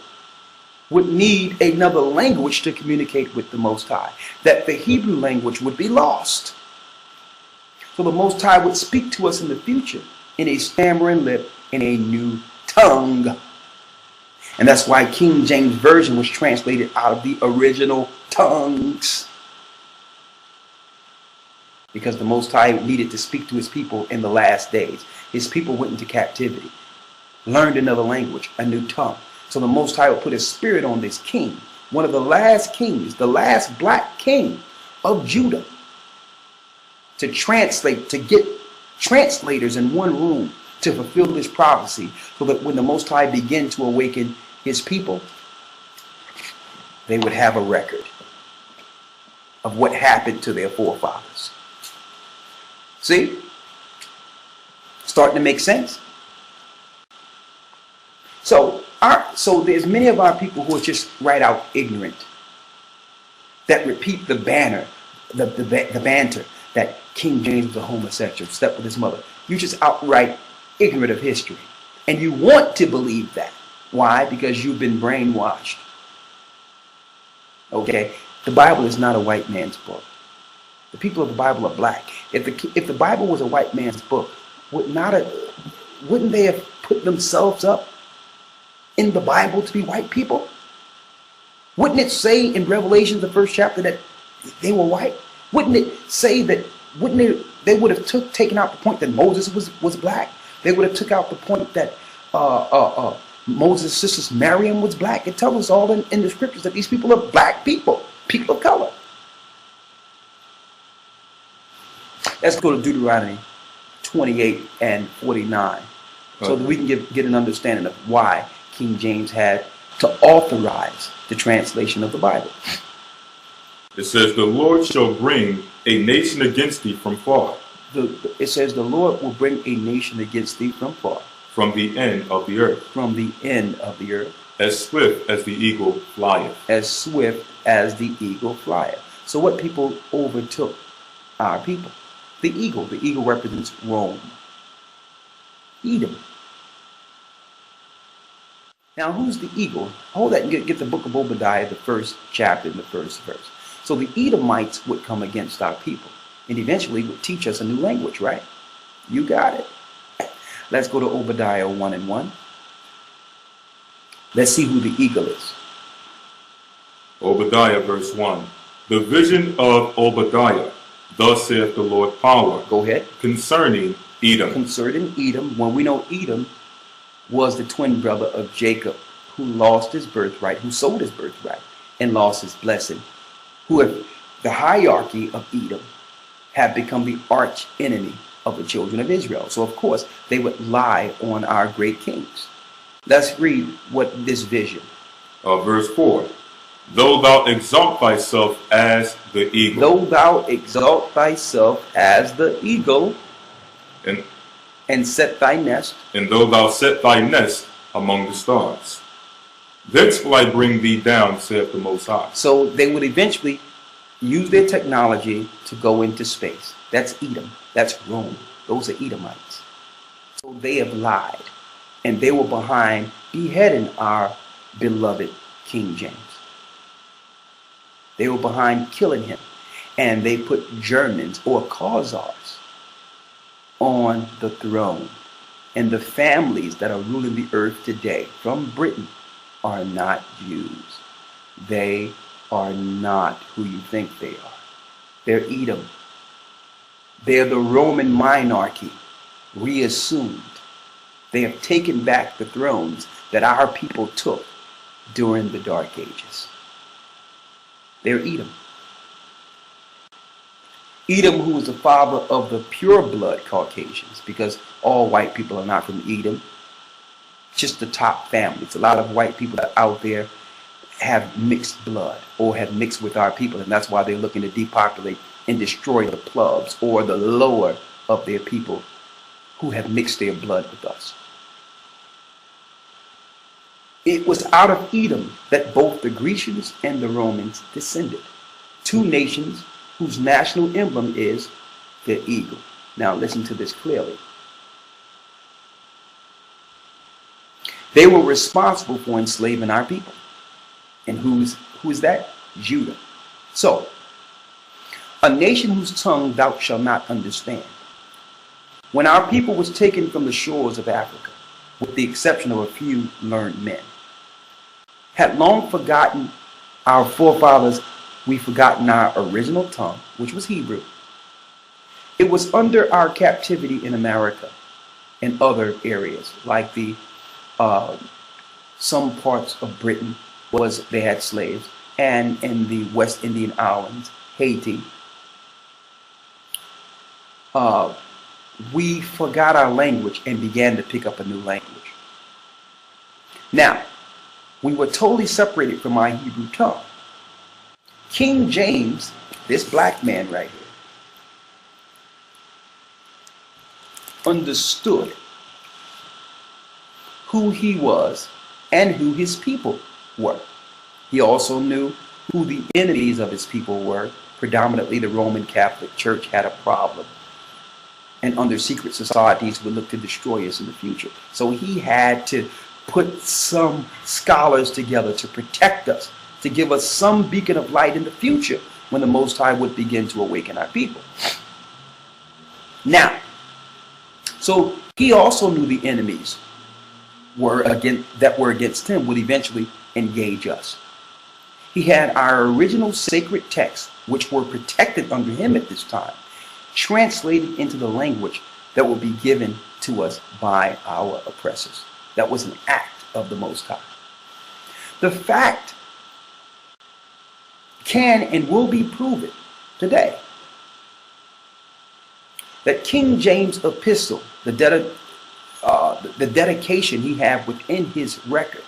would need another language to communicate with the Most High. That the Hebrew language would be lost. So the Most High would speak to us in the future in a stammering lip and a new tongue. And that's why King James Version was translated out of the original tongues. Because the Most High needed to speak to his people in the last days. His people went into captivity, learned another language, a new tongue. So the Most High will put his spirit on this king, one of the last kings, the last black king of Judah, to translate, to get translators in one room to fulfill this prophecy, so that when the Most High begin to awaken his people, they would have a record of what happened to their forefathers. See? Starting to make sense? So there's many of our people who are just right out ignorant, that repeat the banner, the banter that King James was a homosexual, slept with his mother. You're just outright ignorant of history. And you want to believe that. Why? Because you've been brainwashed. Okay? The Bible is not a white man's book. The people of the Bible are black. If the Bible was a white man's book, wouldn't they have put themselves up in the Bible to be white people? Wouldn't it say in Revelation, the first chapter, that they were white? Wouldn't it say that? They would have taken out the point that Moses was black? They would have took out the point that Moses' sister Miriam was black. It tells us all in the scriptures that these people are black people, people of color. Let's go to Deuteronomy 28 and 49, so that we can get an understanding of why King James had to authorize the translation of the Bible. It says, the Lord shall bring a nation against thee from far. It says the Lord will bring a nation against thee from far. From the end of the earth. From the end of the earth. As swift as the eagle flieth. As swift as the eagle flieth. So what people overtook our people? The eagle. The eagle represents Rome. Edom. Now, who's the eagle? Hold that and get the book of Obadiah, the first chapter and the first verse. So the Edomites would come against our people and eventually would teach us a new language, right? You got it. Let's go to Obadiah 1 and 1. Let's see who the eagle is. Obadiah verse 1. The vision of Obadiah, thus saith the Lord power. Go ahead. Concerning Edom. Concerning Edom, when we know Edom was the twin brother of Jacob, who lost his birthright, who sold his birthright and lost his blessing, who have the hierarchy of Edom have become the arch enemy of the children of Israel. So of course they would lie on our great kings. Let's read what this vision. Verse 4. Though thou exalt thyself as the eagle. Though thou exalt thyself as the eagle. And set thy nest. And though thou set thy nest among the stars. Thence will I bring thee down, saith the Most High. So they would eventually use their technology to go into space. That's Edom. That's Rome. Those are Edomites. So they have lied. And they were behind beheading our beloved King James. They were behind killing him. And they put Germans or Khazars on the throne. And the families that are ruling the earth today from Britain are not Jews. They are not who you think they are. They're Edom. They're the Roman monarchy reassumed. They have taken back the thrones that our people took during the Dark Ages. They're Edom. Edom, who was the father of the pure blood Caucasians, because all white people are not from Edom, just the top families. A lot of white people that are out there have mixed blood or have mixed with our people, and that's why they're looking to depopulate and destroy the plebs or the lower of their people who have mixed their blood with us. It was out of Edom that both the Grecians and the Romans descended. Two nations whose national emblem is the eagle. Now listen to this clearly. They were responsible for enslaving our people. And who is that? Judah. So, a nation whose tongue thou shalt not understand. When our people was taken from the shores of Africa, with the exception of a few learned men, had long forgotten our forefathers, we've forgotten our original tongue, which was Hebrew. It was under our captivity in America and other areas, like the some parts of Britain they had slaves, and in the West Indian Islands, Haiti. We forgot our language and began to pick up a new language. Now, we were totally separated from our Hebrew tongue. King James, this black man right here, understood who he was and who his people were. He also knew who the enemies of his people were. Predominantly the Roman Catholic Church had a problem, and under secret societies would look to destroy us in the future. So he had to put some scholars together to protect us, to give us some beacon of light in the future when the Most High would begin to awaken our people. Now, so he also knew the enemies that were against him would eventually engage us. He had our original sacred texts, which were protected under him at this time, translated into the language that will be given to us by our oppressors. That was an act of the Most High. The fact can and will be proven today that King James epistle, the dedication he had within his record,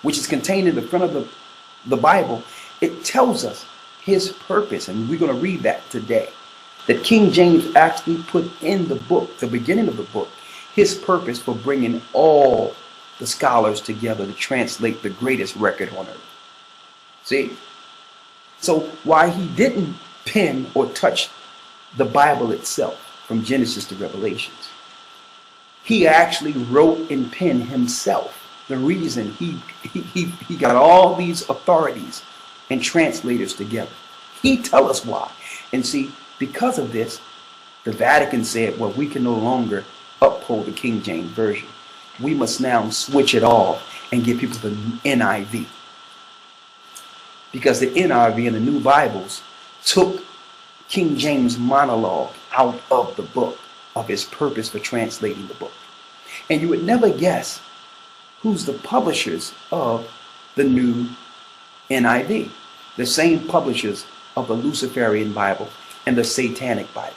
which is contained in the front of the Bible, it tells us his purpose, and we're going to read that today. That King James actually put in the book, the beginning of the book, his purpose for bringing all the scholars together to translate the greatest record on earth. See? So why he didn't pen or touch the Bible itself from Genesis to Revelations, he actually wrote and penned himself. The reason he got all these authorities and translators together. He tell us why. And see, because of this, the Vatican said, well, we can no longer uphold the King James Version. We must now switch it off and give people the NIV. Because the NIV and the New Bibles took King James' monologue out of the book of his purpose for translating the book. And you would never guess who's the publishers of the new NIV. The same publishers of the Luciferian Bible and the Satanic Bible.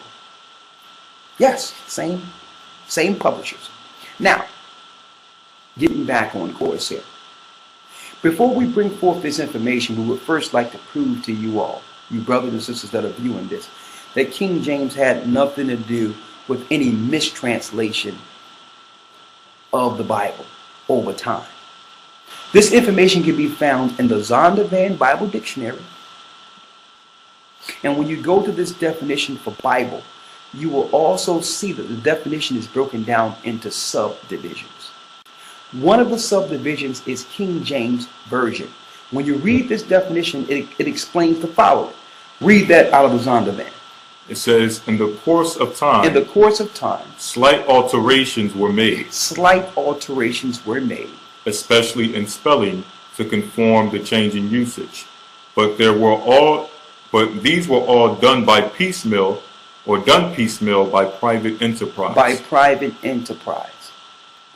Yes, same publishers. Now, getting back on course here. Before we bring forth this information, we would first like to prove to you all, you brothers and sisters that are viewing this, that King James had nothing to do with any mistranslation of the Bible over time. This information can be found in the Zondervan Bible Dictionary. And when you go to this definition for Bible, you will also see that the definition is broken down into subdivisions. One of the subdivisions is King James Version. When you read this definition, it explains the following. Read that out of the Zondervan. It says, in the course of time. In the course of time. Slight alterations were made. Slight alterations were made. Especially in spelling to conform to changing usage. But these were all done by piecemeal or done piecemeal by private enterprise. By private enterprise.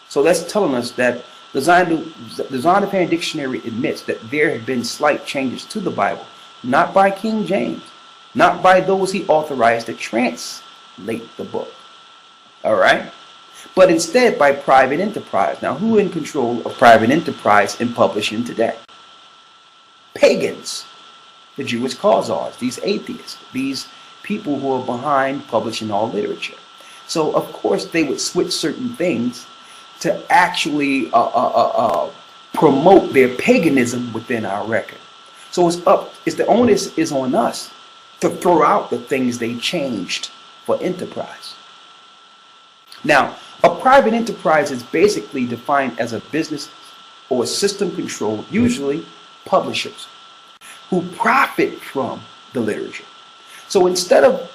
So that's telling us that the Zondervan Dictionary admits that there have been slight changes to the Bible, not by King James, not by those he authorized to translate the book. All right? But instead by private enterprise. Now, who in control of private enterprise in publishing today? Pagans, the Jewish Khazars, these atheists, these people who are behind publishing all literature. So, of course, they would switch certain things to actually promote their paganism within our record. So the onus is on us to throw out the things they changed for enterprise. Now, a private enterprise is basically defined as a business or system controlled, usually publishers, who profit from the literature. So instead of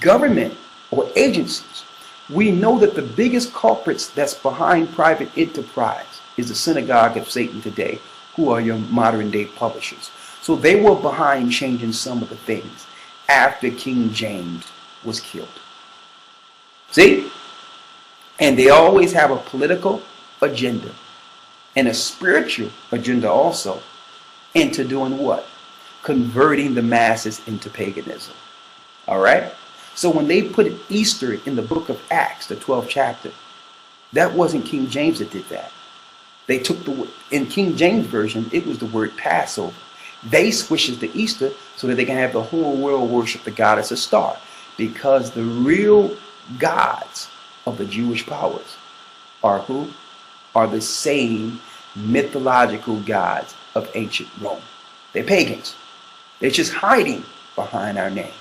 government or agencies, we know that the biggest culprits that's behind private enterprise is the synagogue of Satan today, who are your modern day publishers. So they were behind changing some of the things after King James was killed. See? And they always have a political agenda and a spiritual agenda also into doing what? Converting the masses into paganism. All right? So when they put Easter in the book of Acts, the 12th chapter, that wasn't King James that did that. They took in King James Version, it was the word Passover. They switched it to Easter so that they can have the whole world worship the goddess of star. Because the real gods of the Jewish powers are who? Are the same mythological gods of ancient Rome. They're pagans. They're just hiding behind our name.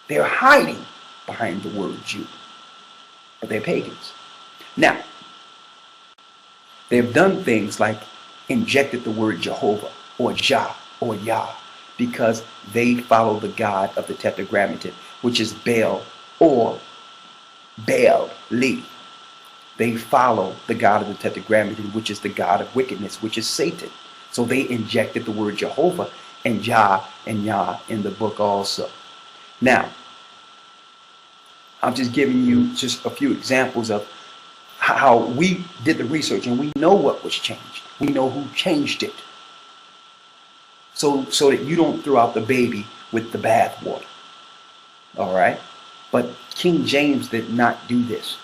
They're hiding behind the word Jew. But they're pagans. Now, they've done things like injected the word Jehovah or Jah or Yah because they follow the god of the Tetragrammaton, which is Baal or Baal-Li. They follow the god of the Tetragrammaton, which is the god of wickedness, which is Satan. So they injected the word Jehovah and Jah and Yah in the book also. Now, I'm just giving you just a few examples of how we did the research, and we know what was changed. We know who changed it. So that you don't throw out the baby with the bathwater. All right? But King James did not do this.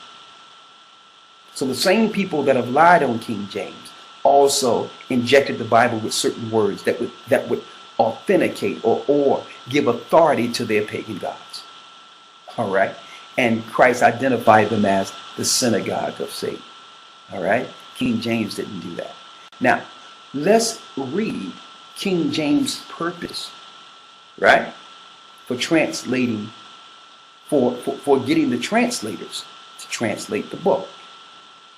So the same people that have lied on King James also injected the Bible with certain words that would authenticate or give authority to their pagan gods. All right? And Christ identified them as the synagogue of Satan. All right? King James didn't do that. Now, let's read King James' purpose, right? For translating, for getting the translators to translate the book.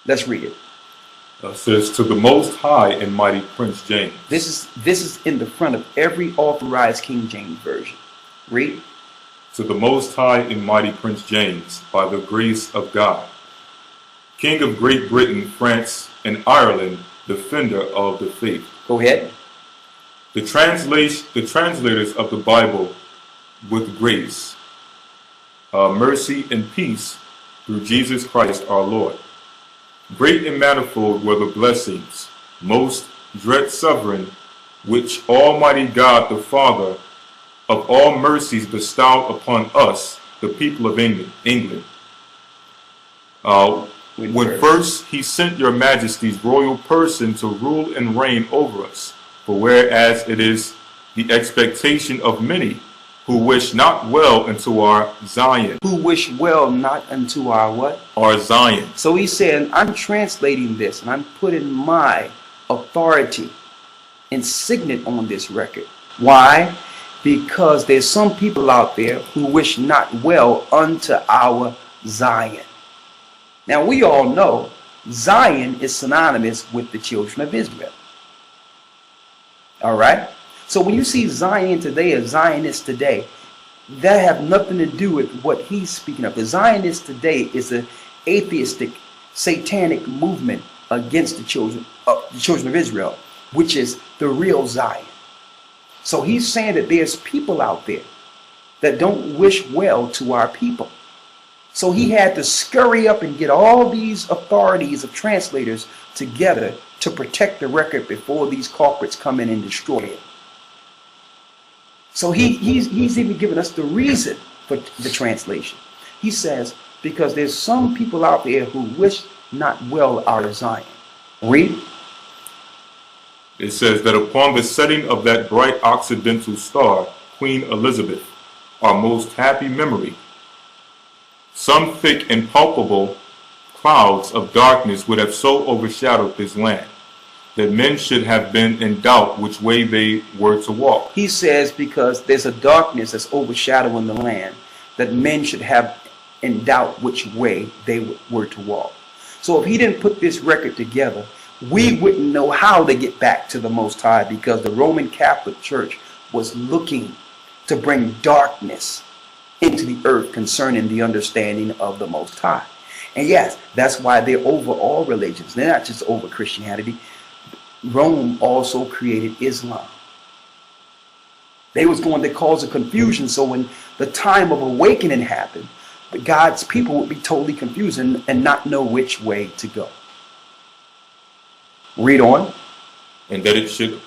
Let's read it. It says, to the Most High and Mighty Prince James. This is in the front of every authorized King James version. Read. To the Most High and Mighty Prince James, by the grace of God, King of Great Britain, France, and Ireland, defender of the faith. Go ahead. The translators of the Bible with grace, mercy, and peace through Jesus Christ our Lord. Great and manifold were the blessings, most dread sovereign, which Almighty God the Father of all mercies bestowed upon us, the people of England. When first he sent your majesty's royal person to rule and reign over us. For whereas it is the expectation of many who wish not well unto our Zion. Who wish well not unto our what? Our Zion. So he's saying, I'm translating this and I'm putting my authority and signet on this record. Why? Because there's some people out there who wish not well unto our Zion. Now we all know Zion is synonymous with the children of Israel. All right? So when you see Zion today, a Zionist today, that have nothing to do with what he's speaking of. The Zionist today is an atheistic, satanic movement against the children of Israel, which is the real Zion. So he's saying that there's people out there that don't wish well to our people. So he had to scurry up and get all these authorities of translators together to protect the record before these culprits come in and destroy it. So he's even given us the reason for the translation. He says, because there's some people out there who wish not well our Zion. Read. It says that upon the setting of that bright occidental star, Queen Elizabeth, our most happy memory, some thick and palpable clouds of darkness would have so overshadowed this land that men should have been in doubt which way they were to walk. He says because there's a darkness that's overshadowing the land that men should have in doubt which way they were to walk. So if he didn't put this record together, we wouldn't know how to get back to the Most High, because the Roman Catholic Church was looking to bring darkness into the earth concerning the understanding of the Most High. And yes, that's why they're over all religions. They're not just over Christianity. Rome also created Islam. They was going to cause a confusion, so when the time of awakening happened, God's people would be totally confused and not know which way to go. Read on. And that it should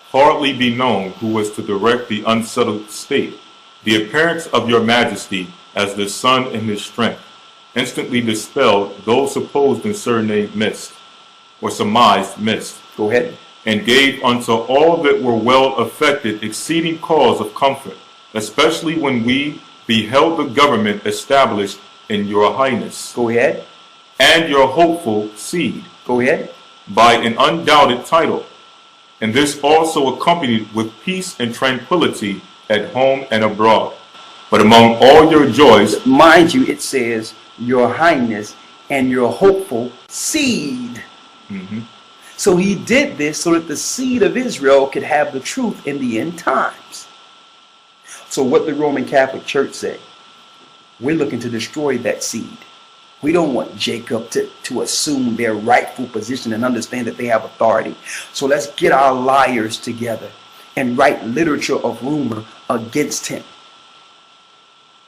hardly be known who was to direct the unsettled state. The appearance of your majesty as the sun in his strength instantly dispelled those supposed and surnamed mist, or surmised mist. Go ahead. And gave unto all that were well affected exceeding cause of comfort, especially when we beheld the government established in your highness. Go ahead. And your hopeful seed. Go ahead. By an undoubted title. And this also accompanied with peace and tranquility at home and abroad. But among all your joys, mind you, it says your highness and your hopeful seed. Mm-hmm. So he did this so that the seed of Israel could have the truth in the end times. So what the Roman Catholic Church say? We're looking to destroy that seed. We don't want Jacob to assume their rightful position and understand that they have authority. So let's get our liars together and write literature of rumor against him.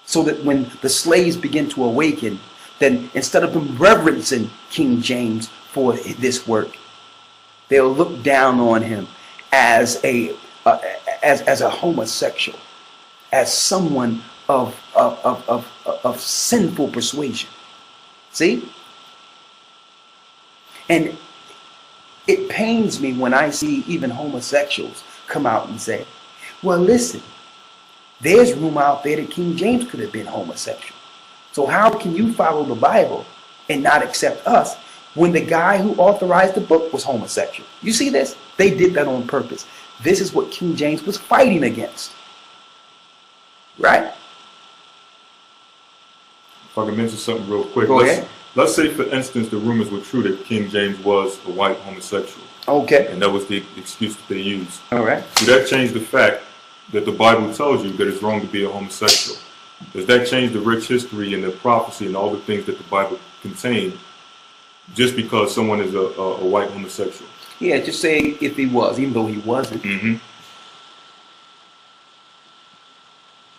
So that when the slaves begin to awaken, then instead of them reverencing King James for this work, they'll look down on him as a homosexual, as someone of sinful persuasion. See? And it pains me when I see even homosexuals come out and say, well, listen, there's rumor out there that King James could have been homosexual. So how can you follow the Bible and not accept us when the guy who authorized the book was homosexual? You see this? They did that on purpose. This is what King James was fighting against. Right? If I can mention something real quick. Go ahead. Let's say, for instance, the rumors were true that King James was a white homosexual. Okay. And that was the excuse that they used. All right. Does that change the fact that the Bible tells you that it's wrong to be a homosexual? Does that change the rich history and the prophecy and all the things that the Bible contains just because someone is a white homosexual? Yeah, just say if he was, even though he wasn't. Mm-hmm.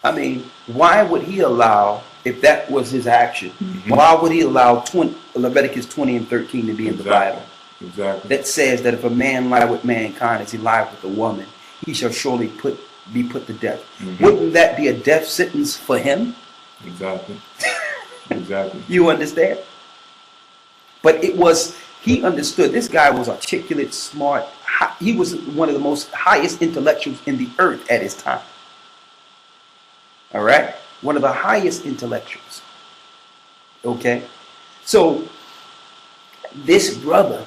I mean, why would he allow, if that was his action, why would he allow Leviticus 20 and 13 to be in the Bible? Exactly. That says that if a man lie with mankind as he lied with a woman, he shall surely be put to death. Wouldn't that be a death sentence for him? Exactly. Exactly. You understand? But he understood. This guy was articulate, smart. He was one of the most highest intellectuals in the earth at his time. All right? One of the highest intellectuals. Okay? So, this brother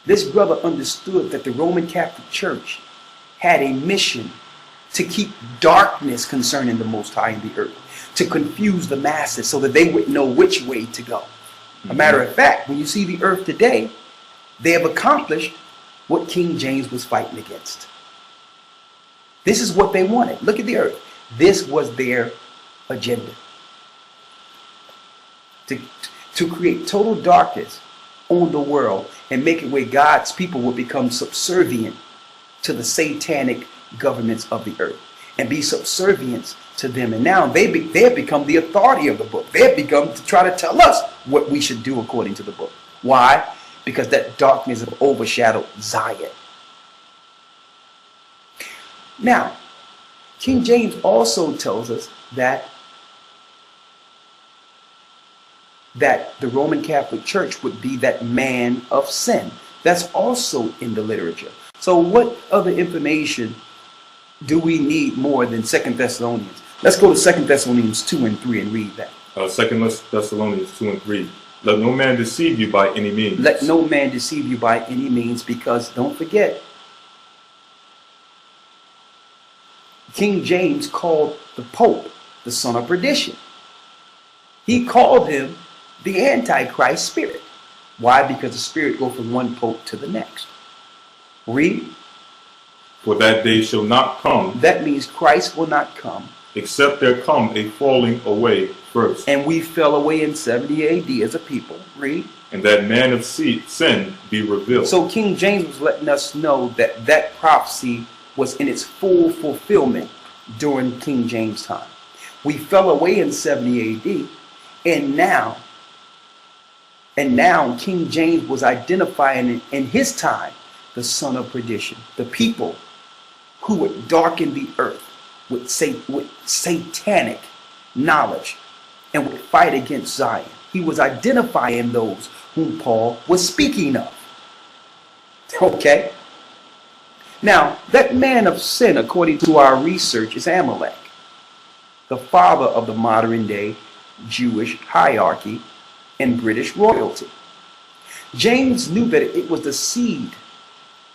understood that the Roman Catholic Church had a mission to keep darkness concerning the Most High in the earth, to confuse the masses so that they wouldn't know which way to go. A matter of fact, when you see the earth today, they have accomplished what King James was fighting against. This is what they wanted. Look at the earth. This was their agenda. To create total darkness on the world and make it where God's people would become subservient to the satanic governments of the earth and be subservient to them. And now they have become the authority of the book. They have become to try to tell us what we should do according to the book. Why? Because that darkness have overshadowed Zion. Now, King James also tells us that the Roman Catholic Church would be that man of sin. That's also in the literature. So what other information do we need more than 2 Thessalonians? Let's go to 2 Thessalonians 2 and 3 and read that. 2 Thessalonians 2 and 3. Let no man deceive you by any means. Let no man deceive you by any means, because don't forget, King James called the Pope the son of perdition. He called him the Antichrist spirit. Why? Because the spirit goes from one pope to the next. Read. For that day shall not come. That means Christ will not come. Except there come a falling away first. And we fell away in 70 AD as a people. Read. And that man of sin be revealed. So King James was letting us know that that prophecy was in its full fulfillment during King James' time. We fell away in 70 AD, and now King James was identifying in his time the son of perdition, the people who would darken the earth with satanic knowledge and would fight against Zion. He was identifying those whom Paul was speaking of. Okay? Now, that man of sin, according to our research, is Amalek, the father of the modern day Jewish hierarchy and British royalty. James knew that it was the seed,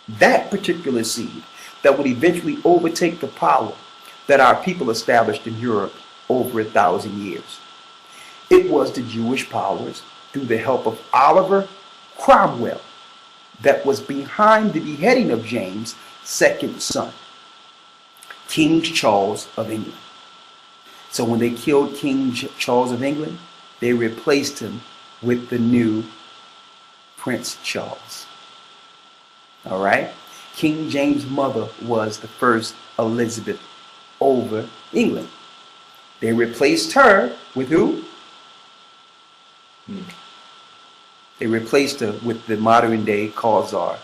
that particular seed, that would eventually overtake the power that our people established in Europe over 1,000 years. It was the Jewish powers, through the help of Oliver Cromwell, that was behind the beheading of James' second son, King Charles of England. So when they killed King Charles of England, they replaced him with the new Prince Charles. All right? King James' mother was the first Elizabeth over England. They replaced her with who? They replaced her with the modern day Khazar,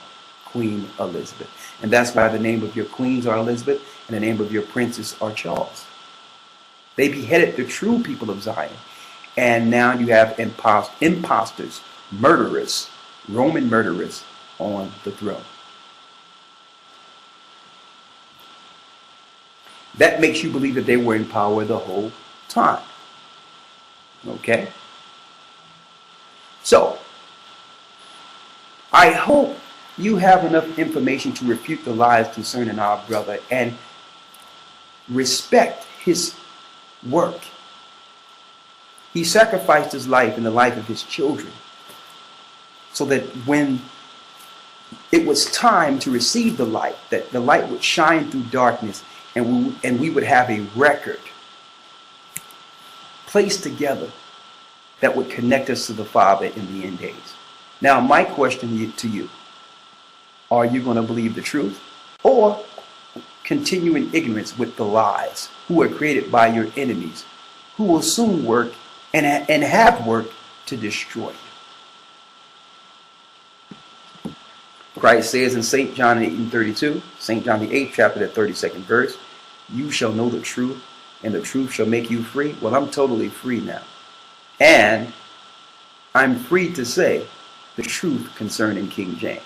Queen Elizabeth. And that's why the name of your queens are Elizabeth and the name of your princes are Charles. They beheaded the true people of Zion. And now you have imposters, murderers, Roman murderers on the throne. That makes you believe that they were in power the whole time. Okay? So, I hope you have enough information to refute the lies concerning our brother and respect his work. He sacrificed his life and the life of his children so that when it was time to receive the light, that the light would shine through darkness and we would have a record placed together that would connect us to the Father in the end days. Now, my question to you, are you going to believe the truth or continue in ignorance with the lies who are created by your enemies, who will soon work and have worked to destroy you? Christ says in St. John 8:32, St. John the 8th chapter, the 32nd verse, you shall know the truth and the truth shall make you free. Well, I'm totally free now. And I'm free to say the truth concerning King James.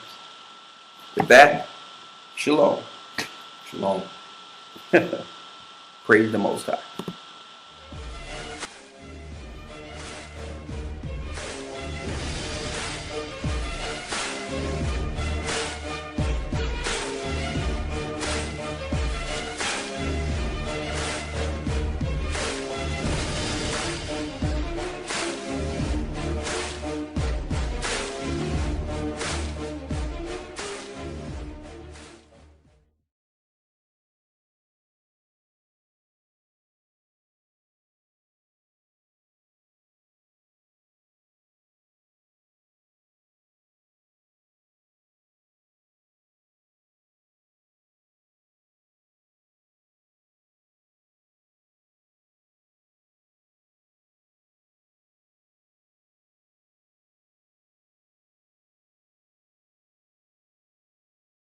With that, shalom. Shalom. Praise the Most High.